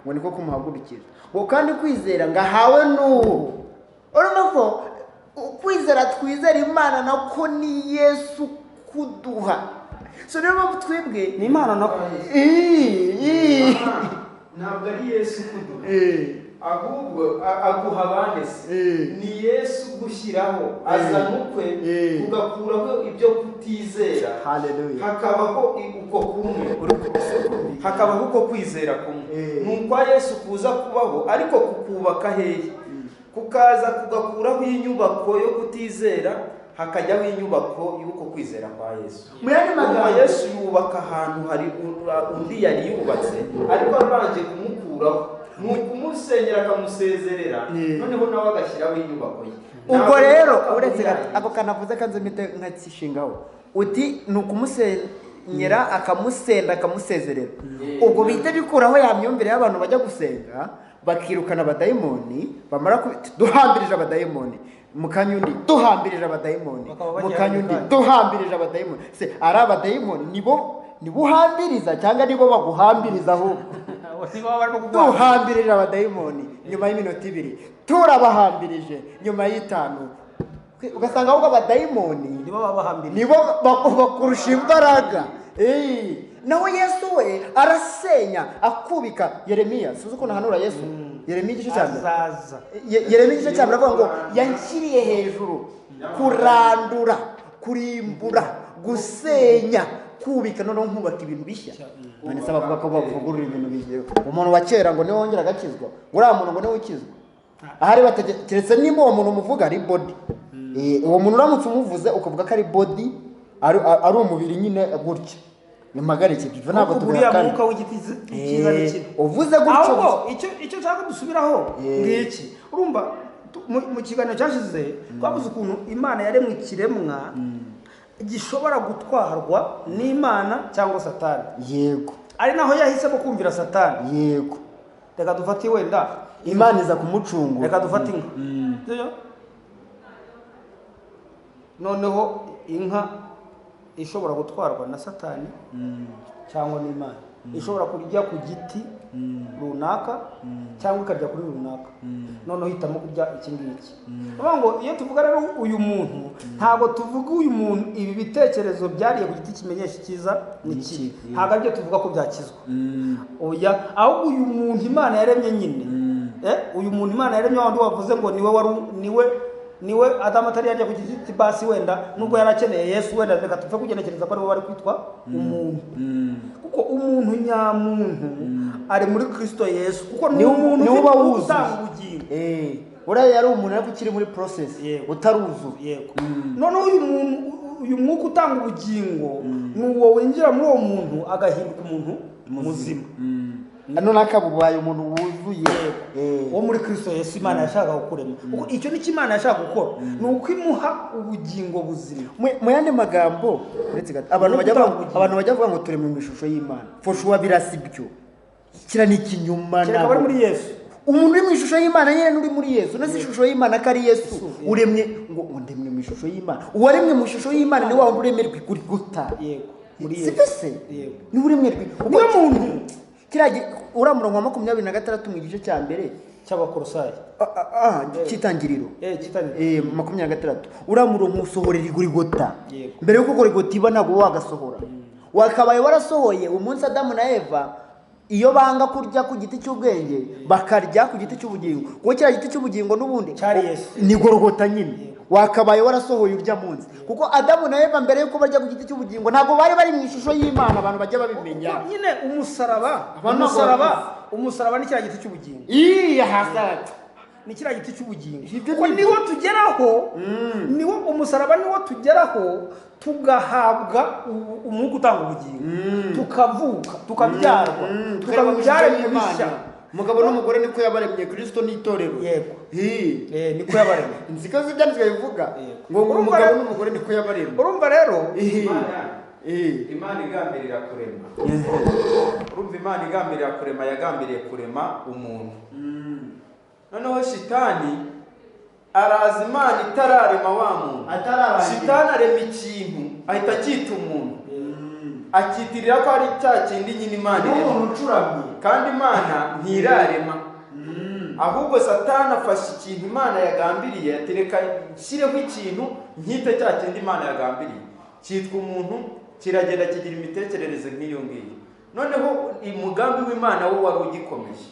[SPEAKER 2] ngo niko kumuhagurukira. Ngo kandi kwizera ngahawe n'uwo. Urumva ko kwizera twizera Imana nako ni Yesu kuduha. So niyo mpamvu twebwe
[SPEAKER 1] ni Imana nako.
[SPEAKER 3] Ntabwo ari Yesu kuduha. Ahubwo aguha abandese. Ni Yesu gushyiraho azana ukwe kugakuraho ibyo kutizera.
[SPEAKER 2] Hallelujah.
[SPEAKER 3] Hakabaho uko kumwe. Hakabaho uko kwizera kumwe. Nuko Yesu kuza kubaho ariko kukubaka hehe. Kukaza kugakuraho inyubako yo kutizera hakajyaho inyubako y'uko kwizera kwa Yesu. Muyandi Yesu yubaka ahantu hari undi yari yubatse ariko abanje kumukuraho. Kumusenyera akamusezerera noneho nawe agashyiraho inyubako ye.
[SPEAKER 2] Ubwo rero uretse ako kanavuze kanze mite nkakishingaho uti nukumusenyera akamusenda akamusezerera. Ubwo bite bikuraho ya myumvire y'abantu bajya gusenga bakirukana abadayimoni bamara duhambirije abadayimoni mukanyundi duhambirije abadayimoni mukanyundi duhambirije abadayimoni. Se ari abadayimoni nibo uhambiriza cyangwa nibo baguhambiriza aho duhambirije abadayimoni nyuma y'iminota 2 turabahambirije nyuma y'5 ugasanga ahubwo abadayimoni nibo bakurusha imbaraga. Nawe Yesu we arasenya akubika. Yeremiya suzo ko nahanura Yesu. Yeremiya igice cyane Yeremiya igice cyane avuga ngo yanshyiriye hejuru kurandura kurimbura gusenya kubika none nkubaka ibintu bishya. None saba avuga ko bavugurura ibintu bigiye. Umuntu wa kera ngo niwe wongera agakizwa. Uriya muntu ngo niwe ukizwa. Ahari batekeretse nimba uwo muntu umuvuga ari body. Uwo muntu uramutse umuvuze ukavuga ko ari body ari umubiri nyine gutya. Nimagarike byo ntabwo tubihakana.
[SPEAKER 1] Mwuka w'igitize ikizane kino.
[SPEAKER 2] Uvuze gutyo.
[SPEAKER 1] Ahubwo icyo cyaka dusubiraho ngiki. Urumva mu kiganiro cyashize twavuze ukuntu Imana yaremwe ikiremwa gishobora gutwarwa n'Imana cyangwa Satani.
[SPEAKER 2] Yego.
[SPEAKER 1] Ari naho yahisemo kumvira Satani.
[SPEAKER 2] Yego.
[SPEAKER 1] Reka dufate wenda
[SPEAKER 2] Imana iza kumucungura.
[SPEAKER 1] Reka dufate inka. Noneho inka ishobora gutwarwa na satani cyangwa n'Imana. Ishobora kujya ku giti runaka cyangwa ikajya kuri runaka, noneho hitamo kurya iki ngiki. Kuvuga ngo iyo tuvuga rero uyu muntu, ntabwo tuvuga uyu muntu ibi bitekerezo byariye ku giti kimenyesha icyiza n'ikibi, ntabwo aribyo tuvuga ko byakizwa. Oya, ahubwo uyu muntu Imana yaremye nyine, uyu muntu Imana yaremye, wandi wavuze ngo niwe Adamu atari yajya ku giti basi, wenda nubwo yarakeneye Yesu, wenda reka tupfe kugenekereza ko aribo bari kwitwa umuntu, kuko umuntu nyamuntu ari muri Kristo Yesu, kuko ni umuntu
[SPEAKER 2] niwe uba wuzuye
[SPEAKER 1] utanga ubugingo.
[SPEAKER 2] uriya yari umuntu ariko ukiri muri process utaruzuye.
[SPEAKER 1] Yego. Noneho uyu mwuka utanga ubugingo ni uwo winjira muri uwo muntu agahinduka umuntu muzima.
[SPEAKER 2] None akabubaye umuntu wuzuye
[SPEAKER 1] wo muri Kristo Yesu Imana yashaka gukurema. Kuko icyo ni Imana yashaka gukora, ni uko imuha ubugingo buzima.
[SPEAKER 2] Mu yandi magambo, abantu bajya bavuga ngo turi mu ishusho y'Imana, foshuwa birasibyo, kira ni ikinyuma.
[SPEAKER 1] Kereka bari muri Yesu.
[SPEAKER 2] Umuntu uri mu ishusho y'Imana nyine n'uri muri Yesu, nasi ishusho y'Imana kari Yesu uremye ngo ndemwe mu ishusho y'Imana. Uwaremwe mu ishusho y'Imana ni wa wundi uremerwe kuri guta.
[SPEAKER 1] Yego. Muri Yesu.
[SPEAKER 2] Sibese ni uremerwe
[SPEAKER 1] niwe muntu
[SPEAKER 2] kiraje uramurongo wa 26 mu gice cya mbere
[SPEAKER 1] cy'Abakolosayi
[SPEAKER 2] cyitangiriro
[SPEAKER 1] cyitangiriro
[SPEAKER 2] 26 uramurongo usohorera iguri gota.
[SPEAKER 1] Yego.
[SPEAKER 2] Mbere yuko gori gota iba ntabwo wagasohora, wakabaye warasohoye umunsi Adamu na Eva iyo banga kurya ku giti cy'ubwenge bakarya ku giti cy'ubugingo, kuko kira giti cy'ubugingo n'ubundi
[SPEAKER 1] cyari Yesu,
[SPEAKER 2] ni Golgota nyine. Wakabaye warasohoye urya munsi, kuko Adamu na Eva mbere yuko barya ku giti cy'ubugingo ntabwo bari mu ishusho y'Imana. Abantu bajya babimenya
[SPEAKER 1] nyine umusaraba ni kira giti cy'ubugingo.
[SPEAKER 2] Hasara
[SPEAKER 1] ni kira giti cy'ubugingo, kuko niwo tugeraho, niwo umusaraba niwo tugeraho tugahabwa umwuka utanga ubugingo, tukavuka, tukabyarwa, tukabyara imana.
[SPEAKER 2] Umugabo n'umugore niko yabaremye, Kristo n'itorero.
[SPEAKER 1] Yego. Niko yabaremye.
[SPEAKER 2] Nziko zibyanditswe bivuga ngo umugabo n'umugore niko yabaremye.
[SPEAKER 1] Urumva rero
[SPEAKER 3] Imana igambirira kurema. Urumva Imana igambirira kurema, yagambiriye kurema umuntu. Noneho shitani araza Imana itararema wa muntu. Shitani arema ikintu ahita cyita umuntu, akitirira ko ari cya kindi nyine Imana
[SPEAKER 2] umuntu ucuramye,
[SPEAKER 3] kandi Imana ntirarema. Ahubwo Satani afashe ikintu Imana yagambiriye, atereka shyireho ikintu nkite cya kindi Imana yagambiriye, cyitwa umuntu, kiragenda kigira imitekerereze nk'iyo ngiyo. Noneho umugambi w'Imana wo wari ugikomeje.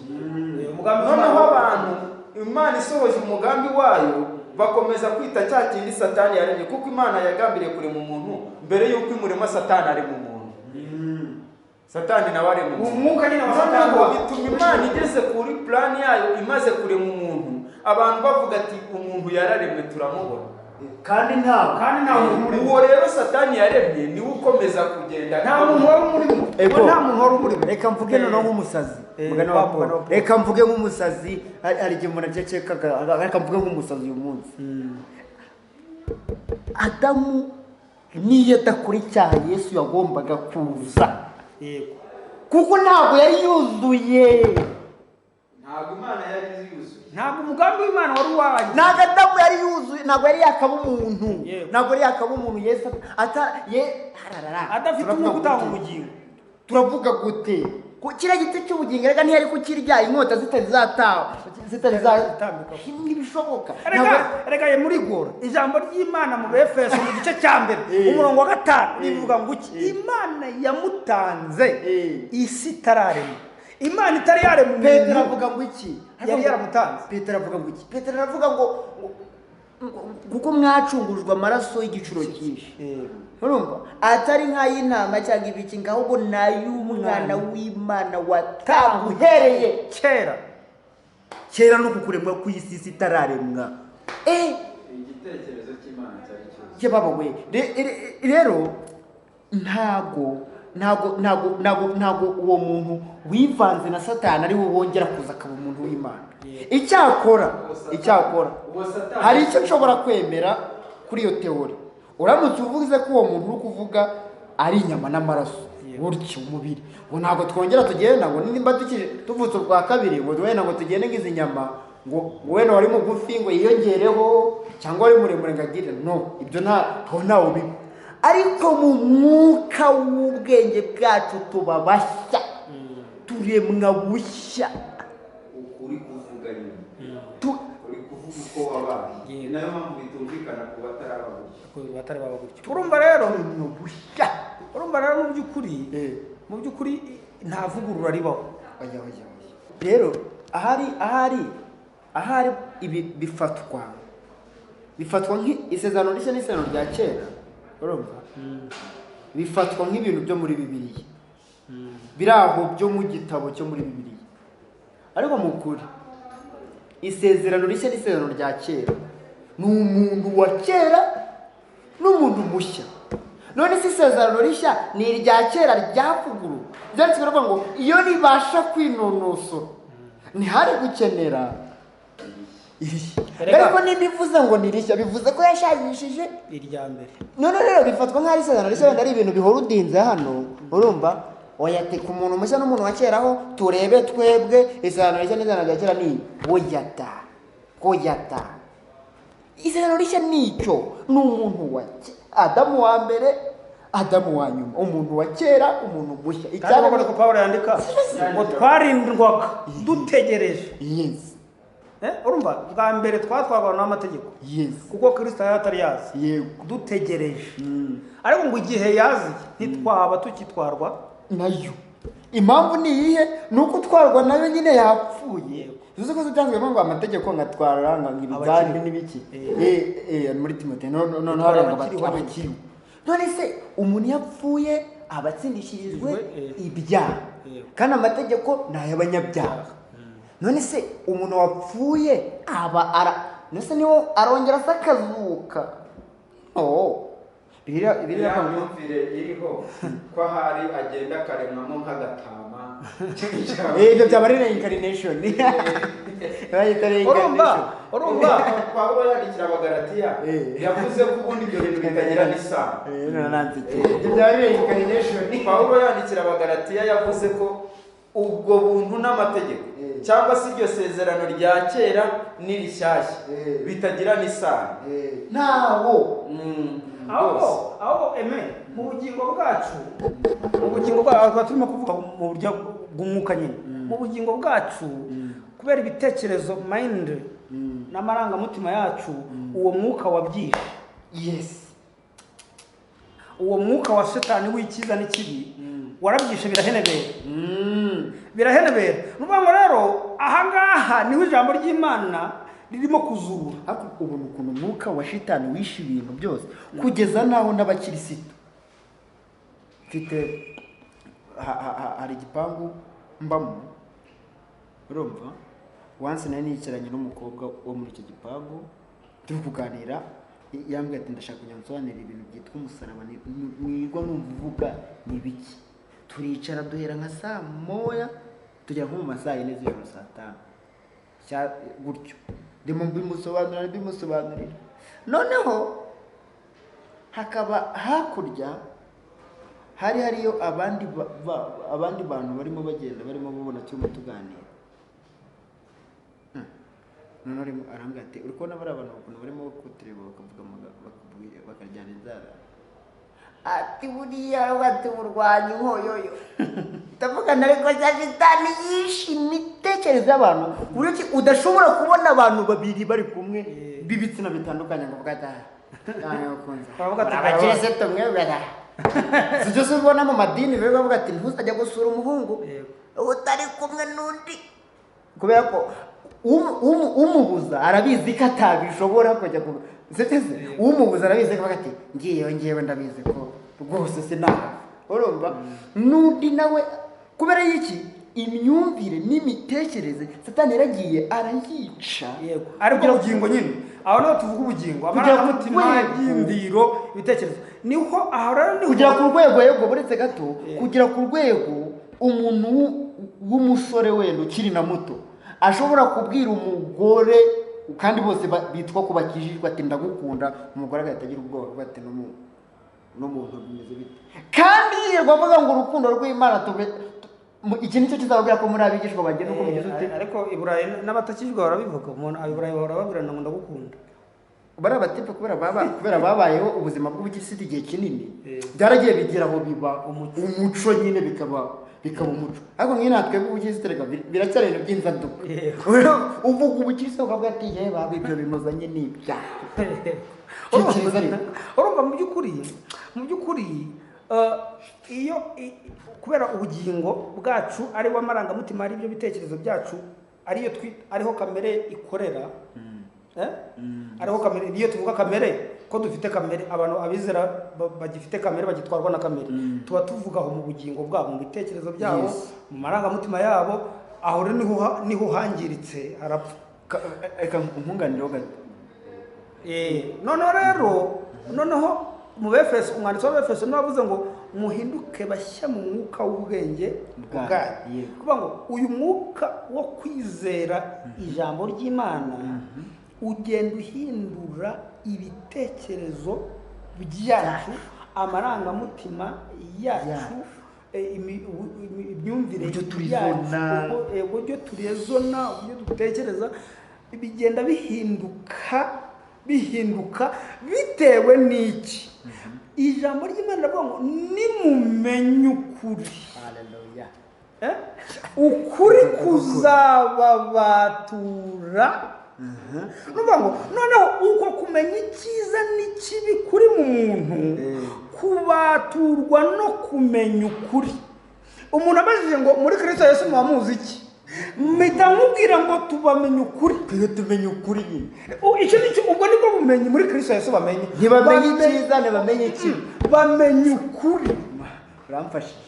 [SPEAKER 3] Noneho abantu Imana isohoje umugambi wayo bakomeza kwita cya kindi Satani yaremye, kuko Imana yagambiriye kurema umuntu mbere y'uko imurema Satani ari mu muntu. Satani nawe ari mu muntu.
[SPEAKER 1] Umwuka nyine wa Satani
[SPEAKER 3] bituma Imana igeze kuri plan yayo imaze kurema umuntu, abantu bavuga ati umuntu yararemwe turamubona,
[SPEAKER 2] kandi nta
[SPEAKER 3] uwo rero Satani yaremye niwe ukomeza kugenda.
[SPEAKER 1] Nta muntu wari umurimo. Nta muntu wari umurimo.
[SPEAKER 2] Reka mvuge noneho nk'umusazi. Reka mvuge nk'umusazi, ari igihe umuntu acecekaga, reka mvuge nk'umusazi uyu munsi. Adamu niyo adakora icyaha Yesu yagombaga kuza, kuko ntabwo yari yuzuye.
[SPEAKER 3] Ntabwo Imana yari yuzuye,
[SPEAKER 1] ntabwo umugambi w'Imana wari waje.
[SPEAKER 2] Ntabwo Adamu yari yuzuye, ntabwo yari yakaba umuntu, ntabwo yari yakaba umuntu. Yesu
[SPEAKER 1] adafite umwuka utanga ubugingo.
[SPEAKER 2] Turavuga gute kiriya giti cy'ubugingo? Reka ntiyari kukirya inkota zitari zatambika, ntibishoboka.
[SPEAKER 1] Reka ye muri gora ijambo ry'Imana mu Efeso mu gice cya mbere umurongo wa 5 rivuga ngo Imana yamutanze isi itararema. Imana itari yaremye.
[SPEAKER 2] Petero avuga ngo iki?
[SPEAKER 1] Yari yaramutanze.
[SPEAKER 2] Petero avuga ngo iki? Petero aravuga ngo kuko mwacungujwe amaraso y'igiciro cyinshi, urumva, atari nk'ay'intama cyangwa ibiki, ahubwo n'ay'umwana w'Imana wataguhereye kera no kukuremwa ku isi itararemwa.
[SPEAKER 3] igitekerezo cy'Imana cyari cyose.
[SPEAKER 2] Baba we rero ntago uwo muntu wivanze na Satani ari we wongera kuza akaba umuntu w'Imana. Icyakora hari icyo nshobora kwemera kuri iyo teori. Uramutse uvuze ko uwo muntu uri kuvuga ari inyama n'amaraso, buryo umubiri, ngo ntabwo twongera tugenda ngo nimba tuvutse ubwa kabiri ngo wenda ngo tugende nk'izi nyama, ngo wenda wari mugufi ngo yiyongereho cyangwa wari muremure ngo agire, no, ibyo ntawe biba. ariko mu mwuka w'ubwenge bwacu tuba bashya turemwa bushya.
[SPEAKER 3] uri kuvuga nyine uri kuvuga uko wabaye, nayo mpamvu bitumvikana ku bataraba gutyo.
[SPEAKER 1] urumva rero
[SPEAKER 2] bushya.
[SPEAKER 1] urumva rero mu by'ukuri nta vugurura ribaho.
[SPEAKER 2] rero ahari ibi bifatwa nk'isezerano rishya n'isezerano rya kera. urumva bifatwa nk'ibintu byo muri Bibiliya, biri aho byo mu gitabo cyo muri Bibiliya, ariko mu kuri isezerano rishya n'isezerano rya kera ni umuntu wa kera n'umuntu mushya. none se isezerano rishya ni irya kera ryavuguruwe, byanditswe biravuga ngo iyo ribasha kwinonosora ntihari gukenera irishya. ariko ntibivuze ngo ni rishya, bivuze ko yashayishije
[SPEAKER 1] irya mbere.
[SPEAKER 2] none rero bifatwa nk'aho isezerano rishya wenda ari ibintu bihora udinze hano. urumva oyateka umuntu mushya n'umuntu wa kera aho turebe twebwe isezerano rishya n'isezerano rya kera ni oyata. isezerano rishya nicyo ni umuntu wa Adamu wa mbere, Adamu wa nyuma, umuntu wa kera, umuntu mushya.
[SPEAKER 1] Kandi ko Pawulo yandika ngo twarindwaga dutegereje.
[SPEAKER 2] Yes.
[SPEAKER 1] Urumva bwa mbere twatwarwa n'amategeko.
[SPEAKER 2] Yes.
[SPEAKER 1] Kuko Kristo yatari yazi.
[SPEAKER 2] Yego.
[SPEAKER 1] Dutegereje. Ariko ngo igihe yazi ntitwaba tukitwarwa
[SPEAKER 2] nayo. Impamvu ni iyihe? Nuko utwarwa nayo nyine yapfuye. Bivuze ko tutanzwe ngo amategeko ngatwara ngibizani n'ibiki. Muri Timote no haranga bakiri. None se umuntu yapfuye abatsindishirijwe ibyaha. Kandi amategeko ni ay'abanyabyaha. None se umuntu wapfuye nese niwo arongera asakazuka.
[SPEAKER 3] Biriya myumvire iriho ko hari agenda akaremwamo nk'agatama.
[SPEAKER 2] Ibyo byaba ari reincarnation.
[SPEAKER 1] Urumva
[SPEAKER 3] Pawulo yandikira Abagalatiya yavuze ko ubundi ibyo bintu bitagira n'isano.
[SPEAKER 2] Ibyo byaba ari reincarnation.
[SPEAKER 3] Pawulo yandikira Abagalatiya yavuze ko ubwo buntu n'amategeko cyangwa se iryo sezerano rya kera n'irishyashya bitagira n'isano.
[SPEAKER 2] Ntawo.
[SPEAKER 1] Aho mu bugingo bwacu turimo kuvuga mu buryo bw'umwuka nyine. Mu bugingo bwacu kubera ibitekerezo mind n'amarangamutima yacu, uwo mwuka wabyishe.
[SPEAKER 2] Yes.
[SPEAKER 1] Uwo mwuka wa Satani w'ikiza n'ikibi warabyishe birahenebera. Nuvuga ngo rero ahangaha niho ijambo ry'Imana ririmo kuzura.
[SPEAKER 2] Ariko ubu ukuntu umwuka wa shitani wishe ibintu byose kugeza naho n'abakirisitu. Mfite hari igipangu mbamo. Urumva once nari nicaranye n'umukobwa wo muri icyo gipangu turi kuganira, yambwiye ati ndashaka kujya nsobanurira ibintu byitwa umusaraba mwigwa numvuga ni biki. Turicara duhera nka saa moya tujya nko mu masaha 4 z'ijoro saa 5 gutyo. Ndimo bimusobanurira. Noneho hakaba hakurya hariyo abandi bantu barimo bagenda barimo babona cyuma tuganira. None arambwira ati uri kubona bari abantu ukuntu barimo kutureba bakaryana inzara. Ati buriya bati urwanya inkoyoyo. Ndavuga nariko Shitani yishe imitekerereze y'abantu uretse udashobora kubona abantu babiri bari kumwe bibitsina bitandukanye ngo bwata abakirisitu mwebera sibyo se ubona mu madini bebe bavuga ati ntuzajya gusura umuhungu utari kumwe n'undi, kubera ko umubuza arabizi ko atabishobora kujya umubuza arabizi ko ati ngiyewe ndabizi ko rwose sinaba. Urumva n'undi nawe kubera iki imyumvire n'imitekerereze Satani yaragiye arayica.
[SPEAKER 1] Yego, ariko ubugingo nyine aho naho tuvuga ubugingo amarangamutima y'imviro ibitekerezo niho aho rero niho
[SPEAKER 2] kugira ku rwego yego buretse gato kugira ku rwego umuntu w'umusore wenda ukiri na muto ashobora kubwira umugore kandi bose bitwa ko bakijijwe ati ndagukunda, umugore agahita agira ubwoba bati n'umuntu bimeze bite, kandi yirwa avuga ngo urukundo rw'Imana iki nicyo kizababwira ko muri abigishwa bagenda uko mugize ute.
[SPEAKER 1] Ariko Iburayi n'abatakijwe barabivuga, umuntu Iburayi bahora babwirana ngo ndagukunda.
[SPEAKER 2] bari abatipe kubera babayeho ubuzima bw'ubukirisitu igihe kinini byaragiye bigira aho biba umuco nyine bikaba umuco ariko nk'iyo natwe bw'ubukirisitu reka biracyari ibintu by'inzaduka uvuga ubukirisitu ukavuga ati ye baba ibyo bimuzanye n'ibyaha
[SPEAKER 1] urumva mu by'ukuri iyo kubera ubugingo bwacu ari wo amarangamutima ari byo bitekerezo byacu ariho kamere ikorera ariho kamere iyo tuvuga kamere ko dufite kamere abantu abizera bagifite kamere bagitwarwa na kamere tuba tuvuga aho mu bugingo bwabo mu bitekerezo byabo mu marangamutima yabo aho rero niho hangiritse harapfa
[SPEAKER 2] reka nkunganiraho gato
[SPEAKER 1] noneho mu befeso umwanditsi w'abefeso niwe wavuze ngo muhinduke bashya mu mwuka w'ubwenge bwanyu kuvuga ngo uyu mwuka wo kwizera ijambo ry'Imana ugenda uhindura ibitekerezo byacu amarangamutima yacu imyumvire yacu uburyo turezona uburyo dutekereza bigenda bihinduka bitewe n'iki ijambo ry'Imana riravuga ngo nimumenye ukuri ukuri kuzababatura nuvuga ngo noneho uko kumenya icyiza n'ikibi kuri mu muntu kubaturwa no kumenya ukuri umuntu abajije ngo muri Kristo Yesu mwamuzi iki mpita nkubwira ngo tubamenye ukuri
[SPEAKER 2] tumenye ukuri nyine
[SPEAKER 1] ubwo nibwo bumenyi muri Kristo Yesu bamenye
[SPEAKER 2] ntibamenye icyiza ntibamenye ikibi
[SPEAKER 1] bamenye ukuri
[SPEAKER 2] uramfashije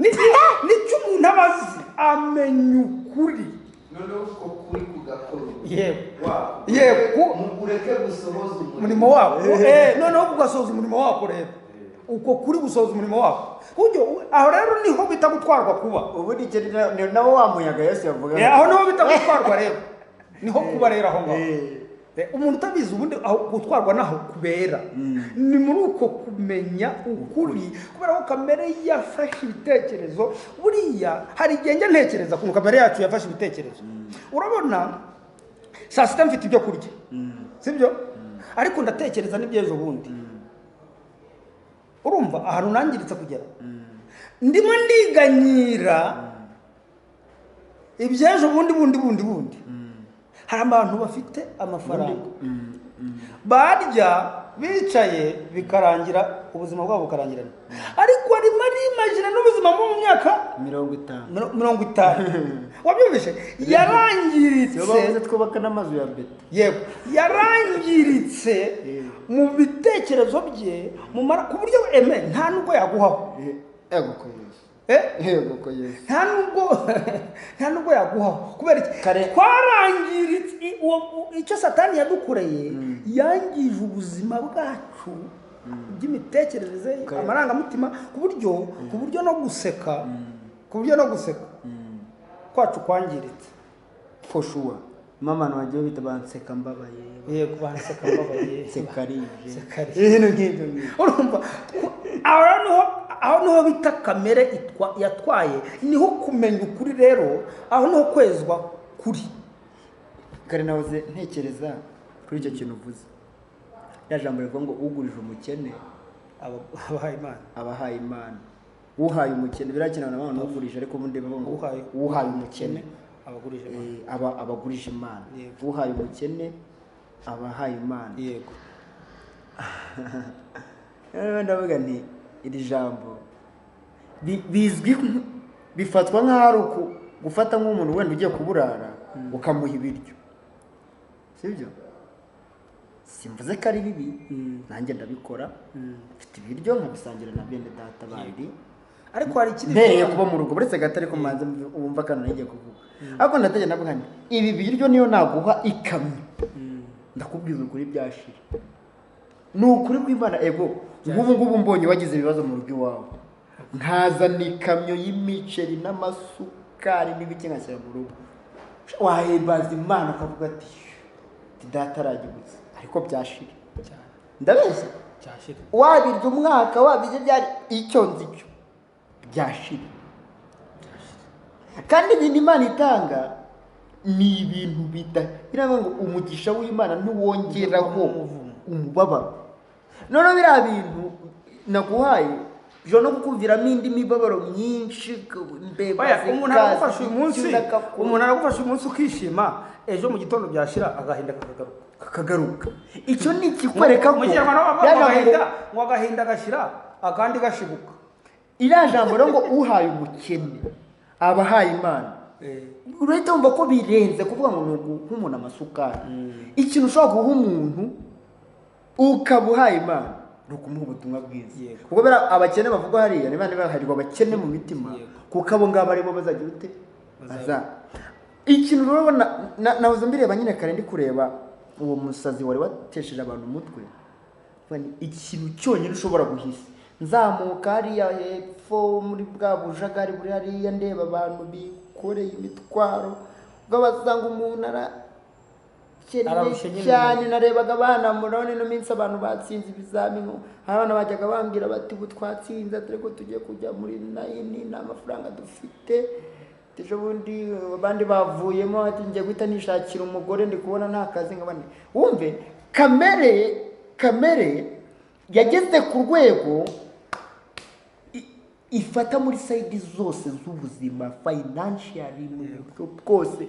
[SPEAKER 1] nicyo umuntu abazi amenya ukuri
[SPEAKER 3] noneho uko kuri kugakorwa
[SPEAKER 1] yego
[SPEAKER 3] ureke gusohoza
[SPEAKER 1] umurimo wako noneho ugasohoza umurimo wako rero uko kuri gusohoza umurimo wako aho rero niho bita gutwarwa kuba
[SPEAKER 2] ubundi nawo wa muyaga Yesu yavuga
[SPEAKER 1] aho niho bita gutwarwa rero niho kuba rero aho ngaho umuntu utabizi ubundi aho gutwarwa naho kubera ni muri uko kumenya ukuri kubera ko kamere yafashe ibitekerezo buriya hari igihe njya ntekereza ku kamere yacu yafashe ibitekerezo urabona saa sita mfite ibyo kurya sibyo ariko ndatekereza n'ibyejo bundi urumva ahantu nangiritse kugera ndimo ndiganyira ibyejo bundi hari abantu bafite amafaranga barya bicaye bikarangira ubuzima bwabo bukarangirana ariko arimo arimagina n'ubuzima mu myaka 50 wabyumvise yarangiritse
[SPEAKER 2] bavuze twubaka n'amazu ya beto
[SPEAKER 1] yego yarangiritse mu bitekerezo bye ku buryo nta nubwo yaguhaho
[SPEAKER 2] yego ko Yesu
[SPEAKER 1] nta nubwo yaguhaho kubera twarangiritse icyo satani yadukoreye yangije ubuzima bwacu by'imitekerereze amarangamutima ku buryo no guseka kwacu kwangiritse
[SPEAKER 2] for sure mama nagiye bita banseka mbabaye
[SPEAKER 1] yego banseka mbabaye
[SPEAKER 2] sekarije
[SPEAKER 1] urumva aho niho bita kamere yatwaye niho kumenya ukuri rero aho niho kwezwa kuri
[SPEAKER 2] kare nahoze ntekereza kuri icyo kintu uvuze ya jambo rivuga ngo ugurije umukene abahaye Imana uhaye umukene birakina n'abantu bagurije ariko ubundi bavuga ngo uhaye umukene abagurije Imana uhaye umukene abahaye Imana
[SPEAKER 1] yego
[SPEAKER 2] ndavuga nti iri jambo bizwi bifatwa nk'aho gufata nk'umuntu wenda ugiye kuburara ukamuha ibiryo sibyo simvuze ko ari bibi nanjye ndabikora mfite ibiryo nkabisangira na bene data bandi
[SPEAKER 1] ariko hari ikindi
[SPEAKER 2] mbereye kuba mu rugo buretse gato ariko manze wumva kana nagiye kuvuga ariko ndateganya navuga nti ibi biryo niyo naguha ikamyo ndakubwiza ukuri byashira ni ukuri kw'Imana ego ngubu mbonye wagize ibibazo mu rugo iwawe nkazana ikamyo y'imiceri n'amasukari n'ibiki nkashyira mu rugo wahimbaza Imana ukavuga ati data aragibutse ariko byashira ndabeshya
[SPEAKER 1] cyashira
[SPEAKER 2] wabirya umwaka wabirya byari icyo nzicyo byashira kandi ibintu Imana itanga ni ibintu bidahira ngo umugisha w'Imana ntiwongeraho umubabaro. Noneho biriya bintu naguhaye bishobora no kukuviramo indi mibabaro myinshi.
[SPEAKER 1] umuntu aragufasha uyu munsi ukishima, ejo mu gitondo byashira agahinda
[SPEAKER 2] kakagaruka. Icyo ni ikikwereka ko
[SPEAKER 1] ngo agahinda gashira akandi gashibuka.
[SPEAKER 2] iriya jambo rero ngo uhaye umukene aba ahaye Imana, urahita wumva ko birenze kuvuga ngo ni nk'umuntu amasukari. Ikintu ushobora guha umuntu ukaba uhaye Imana ni ukumuha ubutumwa bwiza. Kuko bera abakene bavuga hariya ni bandi baharirwa abakene mu mitima, kuko abo ngabo aribo bazagira ute ikintu rero nahoze mbireba nyine kare ndi kureba uwo musazi wari watesheje abantu umutwe. Ikintu cyonyine ushobora guhisa, nzamuka hariya hepfo muri bwa bujagari buri hariya ndeba abantu bikoreye imitwaro, ugasanga umuntu arakeneye cyane. Narebaga abana murabona ino minsi abantu batsinze ibizamini, abana bajyaga bambwira bati ubu twatsinze ariko tugiye kujya muri nayini nta mafaranga dufite. Ejo bundi abandi bavuyemo ati ngiye guhita nishakira umugore ndi kubona nta kazi nk'abandi. Wumve kamere yageze ku rwego ifata muri sayidi zose z'ubuzima, financially bwose.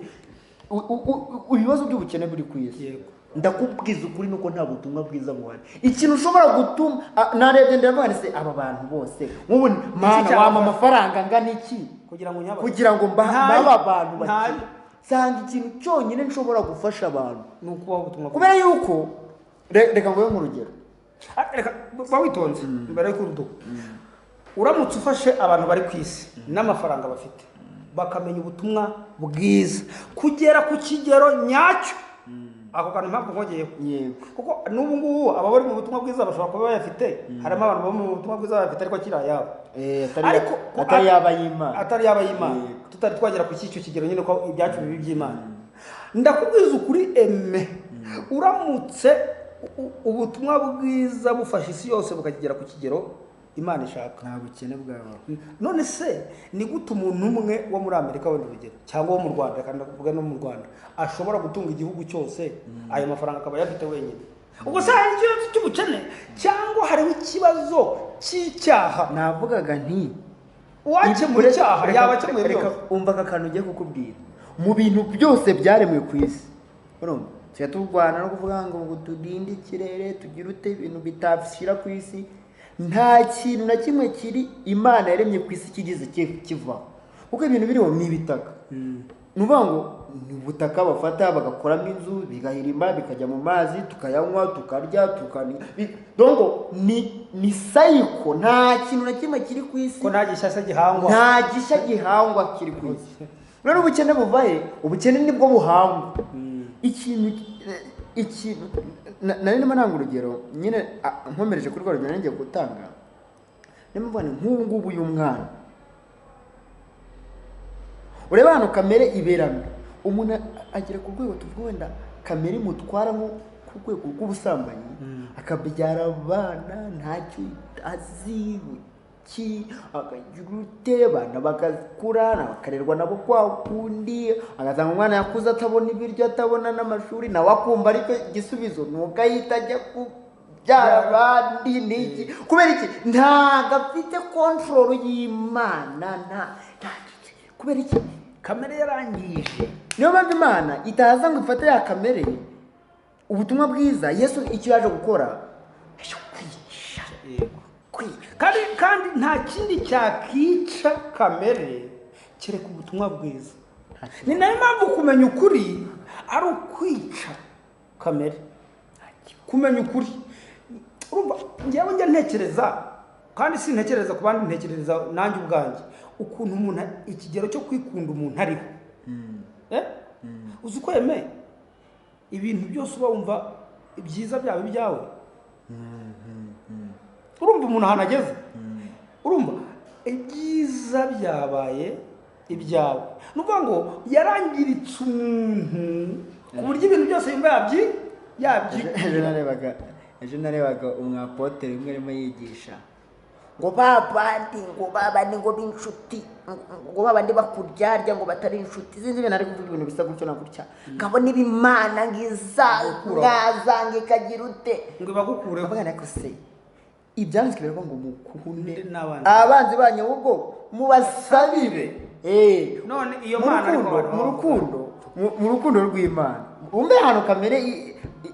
[SPEAKER 2] Ibibazo by'ubukene buri ku isi, ndakubwiza ukuri nuko nta butumwa bwiza buhari. Ikintu ushobora gutuma narebye ndavuga se aba bantu bose nk'ubu mana wama amafaranga angana iki kugira ngo mbaba abantu bake. Sanga ikintu cyonyine nshobora gufasha abantu
[SPEAKER 1] ni ukubaho ubutumwa
[SPEAKER 2] kubera yuko reka ngoye nk'urugero,
[SPEAKER 1] reka bawitonze mbere y'uruduko. Uramutse ufashe abantu bari ku isi n'amafaranga bafite bakamenya ubutumwa bwiza kugera ku kigero nyacyo, ako kantu mpamvu nkogeyeho. Kuko n'ubu ngubu aba bari mu butumwa bwiza bashobora kuba bayafite, harimo abantu bo mu butumwa bwiza bayafite ariko akiri ayabo, atari yaba y'Imana. Tutari twagera ku cyicyo kigero nyine ko ibyacu bibi by'Imana. Ndakubwiza ukuri uramutse ubutumwa bwiza bufasha isi yose bukagera ku kigero Imana ishaka,
[SPEAKER 2] nta bukene bwawe.
[SPEAKER 1] None se ni gute umuntu umwe wo muri Amerika wenda urugero cyangwa wo mu Rwanda, kandi ndavuga no mu Rwanda, ashobora gutunga igihugu cyose ayo mafaranga akaba yafite wenyine? Ubwo se hari ikibazo cy'ubukene cyangwa hariho ikibazo cy'icyaha?
[SPEAKER 2] Navugaga nti
[SPEAKER 1] uwakemura icyaha yaba akemuye byose.
[SPEAKER 2] Umva aka kantu ugiye kukubwira, mu bintu byose byaremwe ku isi tujya turwana no kuvuga ngo tudinde ikirere tugire ute ibintu bitafishira ku isi. Nta kintu na kimwe kiri Imana yaremye ku isi kigize kivaho, kuko ibintu biriho ni ibitaka. Nuvuga ngo ni ubutaka bafata bagakoramo inzu bigahirima bikajya mu mazi tukayanywa tukarya dongo ni sayiko. Nta kintu na kimwe kiri ku isi
[SPEAKER 1] ko nta
[SPEAKER 2] gishya gihangwa kiri ku isi. Rero ubukene buvahe, ubukene nibwo buhangwa. Ikintu nari ndimo nanga urugero nyine nkomereje kuri rwa rugero ngiye gutanga. Ndimo mbona nk'ubu ngubu uyu mwana ureba hano kamere iberamo, umuntu agera ku rwego tuvuga wenda kamere imutwara nko ku rwego rw'ubusambanyi, akabyara abana ntacyo azi akagira ute, abana bagakura bakarerwa nabo kwa kundi, agasanga umwana yakuze atabona ibiryo atabona n'amashuri, nawe akumva ariko igisubizo nuko ahita ajya kubyara abandi. N'iki kubera iki? Ntabwo afite control y'Imana. Kubera iki? Kamere yarangije. Niyo mpamvu Imana itaza ngo ifate ya kamere ubutumwa bwiza. Yesu icyo yaje gukora
[SPEAKER 1] kandi nta kindi cyakica kamere kereka ubutumwa bwiza. Ni nayo mpamvu kumenya ukuri ari ukwica kamere. Kumenya ukuri, urumva ngewe njya ntekereza, kandi si ntekereza ku bandi, ntekereza nanjye ubwanjye ukuntu umuntu ikigero cyo kwikunda umuntu ariho. Uzi ko yeme ibintu byose uba wumva ibyiza byawe ibyawe. Urumva umuntu ahantu ageze, urumva ibyiza byabaye ibyawe. Nuvuga ngo yarangiritse umuntu ku buryo ibintu byose yumva
[SPEAKER 2] ejo narebaga umwapotere umwe arimo yigisha ngo babandi ngo b'inshuti ngo babandi bakuryarya ngo batari inshuti sinzi ibintu ari kuvuga ibintu bisa gutyo na gutya ngabona ibimana ngazanga ikagira ute
[SPEAKER 1] ngo bagukureho
[SPEAKER 2] abana ko se ibyanditswe rero ngo mukunde
[SPEAKER 1] n'abandi
[SPEAKER 2] abanzi banyu ubwo mubasabire
[SPEAKER 1] none iyo mana
[SPEAKER 2] mu rukundo rw'Imana umbe hano kamere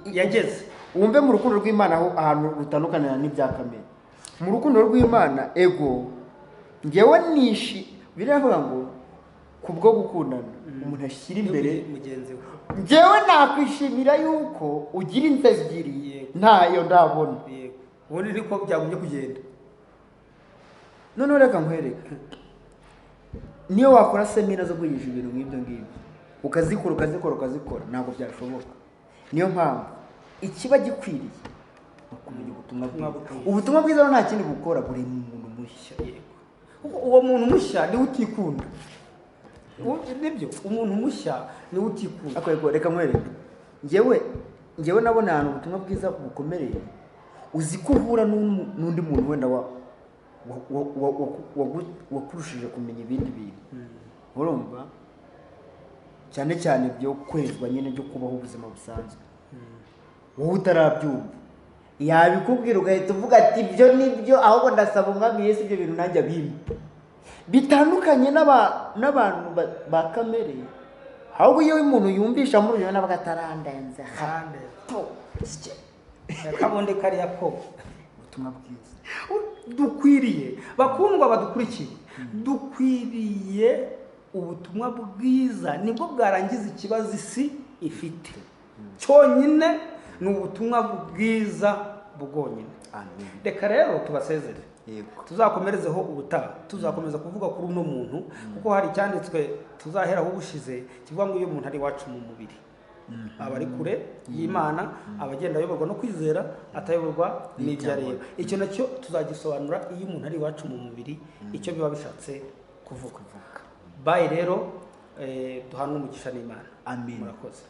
[SPEAKER 1] yageze
[SPEAKER 2] wumve mu rukundo rw'Imana aho ahantu rutandukanira n'ibya kamere mu rukundo rw'Imana ego ngewe biravuga ngo kubwo gukundana umuntu ashyira imbere
[SPEAKER 1] mugenzi we
[SPEAKER 2] ngewe nakwishimira yuko ugira inzira ebyiri ntayo ndabona
[SPEAKER 1] ubundi niko byagumye kugenda
[SPEAKER 2] noneho reka nkwereke niyo wakora semina zo kwigisha ibintu nk'ibyo ngibyo ukazikora ntabwo byashoboka niyo mpamvu ikiba gikwiriye kumenya ubutumwa bwiza nta kindi bukora buri muntu mushya
[SPEAKER 1] uwo muntu mushya niwe utikunda nibyo umuntu mushya niwe utikunda
[SPEAKER 2] reka nkwereke ngewe nabona ahantu ubutumwa bwiza bukomereye uzi ko uhura n'undi muntu wenda wakurushije kumenya ibindi bintu urumva cyane cyane byo kwezwa nyine byo kubaho ubuzima busanzwe wowe utarabyumva yabikubwira ugahita uvuga ati ibyo nibyo ahubwo ndasaba umwami Yesu ibyo bintu nanjye abimpa bitandukanye n'abantu ba kamere ahubwo iyo umuntu yumvisha muri uyu nabaga atarandenze
[SPEAKER 1] kabundi kariya ko
[SPEAKER 2] ubutumwa bwiza
[SPEAKER 1] dukwiriye bakundwa badukurikiye dukwiriye ubutumwa bwiza nibwo bwarangiza ikibazo isi ifite cyonyine ni ubutumwa bwiza bwonyine reka rero tubasezere tuzakomerezeho ubutaha tuzakomeza kuvuga kuri uno muntu kuko hari icyanditswe tuzaheraho ubushize kivuga ngo iyo umuntu ari iwacu mu mubiri aba ari kure y'Imana abagenda ayoborwa no kwizera atayoborwa n'ibyo areba icyo nacyo tuzagisobanura iyo umuntu ari iwacu mu mubiri icyo biba bishatse kuvuga bayi rero duhanwe umugisha n'Imana
[SPEAKER 2] amen
[SPEAKER 1] murakoze